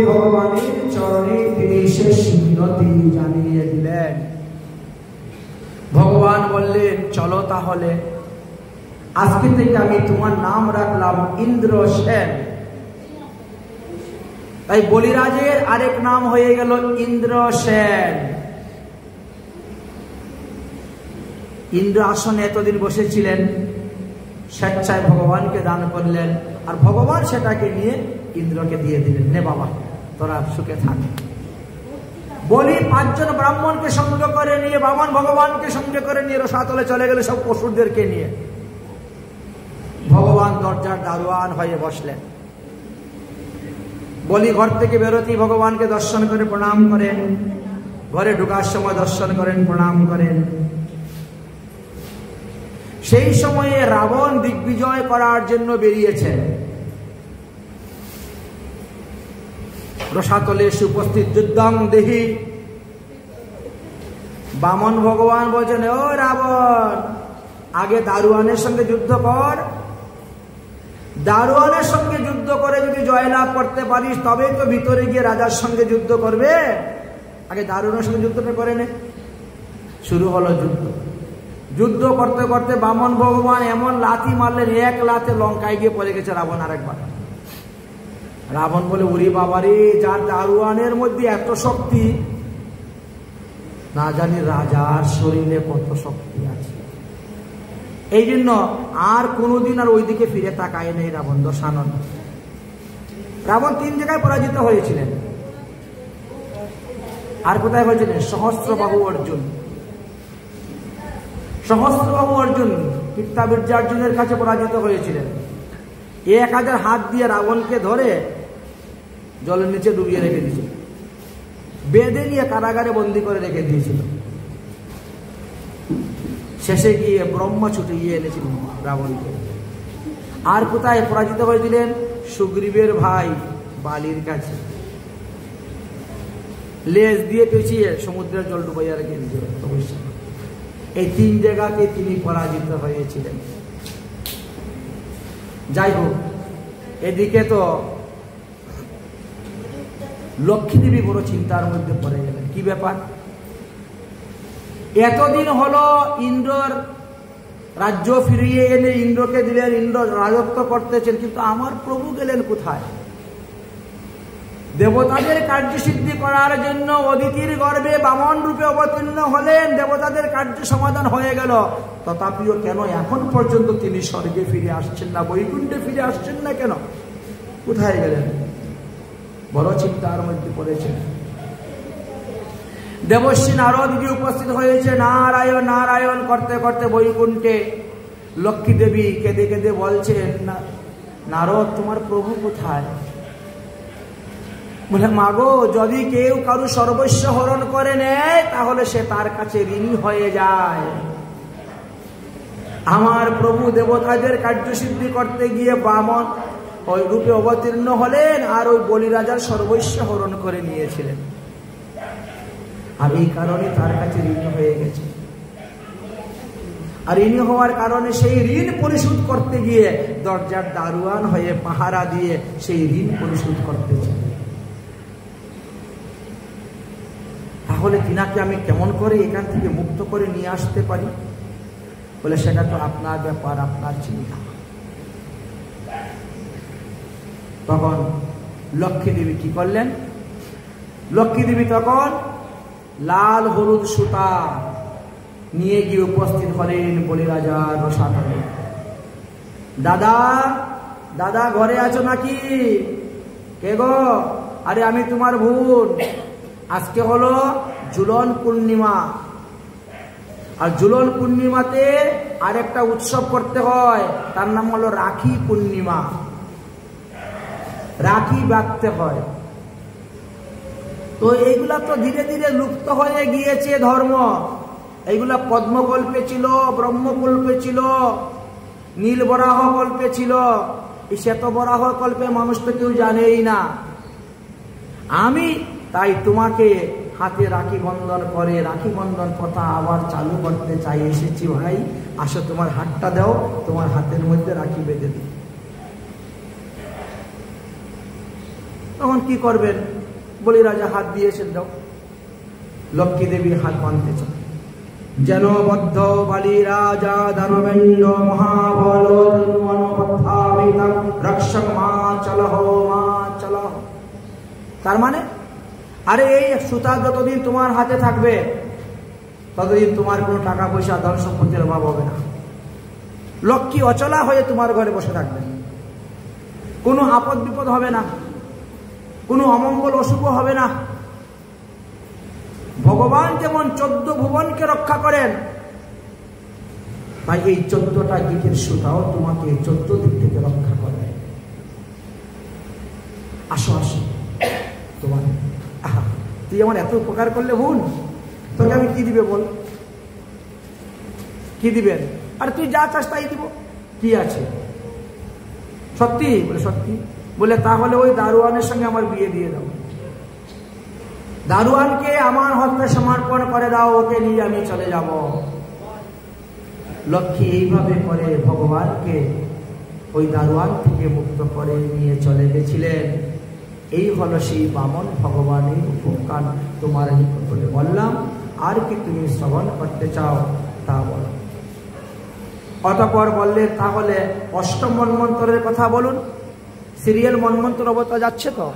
ভগবানের চরণে তিনি শেষ মিনতি জানিয়ে দিলেন। ভগবান বললেন চলো তাহলে আজকে থেকে আমি তোমার নাম রাখলাম ইন্দ্র সেন। তাই বলিরাজের আরেক নাম হয়ে গেল ইন্দ্র সেন। ইন্দ্র আসনে এতদিন বসেছিলেন, স্বেচ্ছায় ভগবানকে দান করলেন, আর ভগবান সেটাকে নিয়ে ইন্দ্রকে দিয়ে দিলেন, নে বাবা তোরা সুখে থাক। বলি 5 জন ব্রাহ্মণকে সঙ্গে করে নিয়ে, বামন ভগবানকে সঙ্গে করে নিয়ে রসাতলে চলে গেল সব পশুদেরকে নিয়ে। ভগবান দরজার দারোয়ান হয়ে বসলেন। বলি ঘর থেকে বেরোতেই ভগবানকে দর্শন করে প্রণাম করেন, ঘরে ঢোকার সময় দর্শন করেন, প্রণাম করেন। সেই সময়ে রাবণ দিগ্বিজয় করার জন্য বেরিয়েছে। রসাতলে এসে উপস্থিত, যুদ্ধং দেহি। বামন ভগবান বলছেন, ও রাবণ, আগে দারোয়ানের সঙ্গে যুদ্ধ কর। দারোয়ানের সঙ্গে যুদ্ধ করে যদি জয়লাভ করতে পারিস তবেই তো ভিতরে গিয়ে রাজার সঙ্গে যুদ্ধ করবে। আগে দারোয়ানের সঙ্গে যুদ্ধটা করে নে। শুরু হলো যুদ্ধ। যুদ্ধ করতে করতে বামন ভগবান এমন লাথি মারলেন, এক লাথে লঙ্কায় গিয়ে পড়ে গেছে রাবণ আরেকবার। রাবণ বলে, উরি বাবারে, যার দারোয়ানের মধ্যে এত শক্তি, না জানি রাজার শরীরে কত শক্তি আছে। এই জন্য আর কোনোদিন আর ওইদিকে ফিরে তাকায় নেই রাবণ, দশানন। রাবণ 3 জায়গায় পরাজিত হয়েছিলেন। আর কোথায় হয়েছিলেন? সহস্রবাহু অর্জুন। সহস্রবাহু অর্জুন পিত্তাবীর্যার্জুনের কাছে পরাজিত হয়েছিলেন। 1000 হাত দিয়ে রাবণকে ধরে জলের নিচে ডুবিয়ে রেখে দিয়েছিল, বেঁধে নিয়ে কারাগারে বন্দি করে রেখে দিয়েছিল। শেষে গিয়ে ব্রহ্মা ছুটে গিয়ে এনেছিলেন রাবণকে। আর কোথায় পরাজিত হয়েছিলেন? সুগ্রীবের ভাই বালির কাছে লেজ দিয়ে পেঁচিয়ে সমুদ্রের জল ডুবাইয়া রেখে দিয়েছিল। এই 3 জায়গাতে তিনি পরাজিত হয়েছিলেন। যাই হোক, এদিকে তো লক্ষ্মী দেবী বড় চিন্তার মধ্যে পড়ে গেলেন। কি ব্যাপার? এতদিন হলো ইন্দ্রর রাজ্য ফিরিয়ে এনে ইন্দ্রকে দিলেন, ইন্দ্র রাজত্ব করতেছেন, কিন্তু আমার প্রভু গেলেন কোথায়? দেবতাদের কার্যসিদ্ধি করার জন্য অদিতির গর্ভে বামন রূপে অবতীর্ণ হলেন, দেবতাদের কার্য সমাধান হয়ে গেল। তথাপিও কেন এখন পর্যন্ত তিনি স্বর্গে ফিরে আসছেন না, বৈকুণ্ঠে ফিরে আসছেন না? কেন? কোথায় গেলেন? বড় চিন্তার মধ্যে পড়েছেন। দেবশ্রী নারদ গিয়ে উপস্থিত হয়েছে, নারায়ণ নারায়ণ করতে করতে বৈকুণ্ঠে। লক্ষ্মী দেবী কেঁদে কেঁদে বলছেন, নারদ তোমার প্রভু কোথায়? বলে, মাগো, যদি কেউ কারু সর্বস্ব হরণ করে নেয় তাহলে সে তার কাছে ঋণী হয়ে যায়। আমার প্রভু দেবতাদের কার্যসিদ্ধি করতে গিয়ে বামন ওই রূপে অবতীর্ণ হলেন, আর ওই বলিরাজার সর্বস্ব হরণ করে নিয়েছিলেন, আর এই কারণে তার কাছে ঋণী হয়ে গেছে। আর ঋণী হওয়ার কারণে সেই ঋণ পরিশোধ করতে গিয়ে দরজার দারোয়ান হয়ে পাহারা দিয়ে সেই ঋণ পরিশোধ করতেছে। তাহলে তিনাকে আমি কেমন করে এখান থেকে মুক্ত করে নিয়ে আসতে পারি? বলে, সেটা তো আপনার ব্যাপার, আপনার চিন্তা। তখন লক্ষ্মী দেবী কি করলেন? লক্ষ্মী দেবী তখন লাল হলুদ সুতা নিয়ে গিয়ে উপস্থিত হলেন বলিরাজার রসাতলে। দাদা, দাদা ঘরে আছো নাকি? কে গো? আরে আমি তোমার বোন। আজকে হলো ঝুলন পূর্ণিমা, আর ঝুলন পূর্ণিমাতে আরেকটা উৎসব করতে হয়, তার নাম হলো রাখি পূর্ণিমা। রাখি বাঁধতে হয়। তো এইগুলা তো ধীরে ধীরে লুপ্ত হয়ে গিয়েছে ধর্ম। এইগুলা পদ্মকল্পে ছিল, ব্রহ্মকল্পে ছিল, নীলবরাহ কল্পে ছিল। এই শ্বেতবরাহ কল্পে মানুষ তো কেউ জানেই না। আমি তাই তোমাকে হাতে রাখি বন্ধন করে রাখি বন্ধন কথা আবার চালু করতে চাই এসেছি। ভাই আসো, তোমার হাতটা দাও, তোমার হাতের মধ্যে রাখি বেঁধে দিই। তখন কি করবেন? বলিরাজা হাত দিয়েছেন, দাও। লক্ষ্মী দেবী হাত বাঁধতে চান। যেন বদ্ধ বালি রাজা দানবেন্দ্র মহাবল রক্ষক মা চলহ, মা চলহ। তার মানে, আরে এই সুতা যতদিন তোমার হাতে থাকবে ততদিন তোমার কোনো টাকা পয়সা ধন সম্পত্তির অভাব হবে না। লক্ষ্মী অচলা হয়ে তোমার ঘরে বসে থাকবে, কোনো আপদ বিপদ হবে না, কোনো অমঙ্গল অশুভ হবে না। ভগবান যেমন 14 ভুবনকে রক্ষা করেন, তাই এই 14টা গীতের সুতাও তোমাকে 14 দিক থেকে রক্ষা করবে। আসো আসো, তোমার তুই আমার এত উপকার করলে বোন, তোকে আমি কি দিবে বল? কি দিবেন? আর তুই যা চাস তাই দিব। কি আছে? সত্যি? বলে সত্যি। বলে তাহলে ওই দারোয়ানের সঙ্গে আমার বিয়ে দিয়ে দাও। দারোয়ানকে আমার হস্তে সমর্পণ করে দাও, ওকে নিয়ে আমি চলে যাব। লক্ষ্মী এইভাবে করে ভগবানকে ওই দারোয়ান থেকে মুক্ত করে নিয়ে চলে গেছিলেন। এই হলো সেই বামন ভগবানের উপকার। তোমার নিকটে বললাম, আর কি তুমি শ্রবণ করতে চাও তা বলো। অতঃপর বললে, তাহলে অষ্টম মন্বন্তরের কথা বলুন। সিরিয়াল মন্বন্তর অবতার যাচ্ছে তো।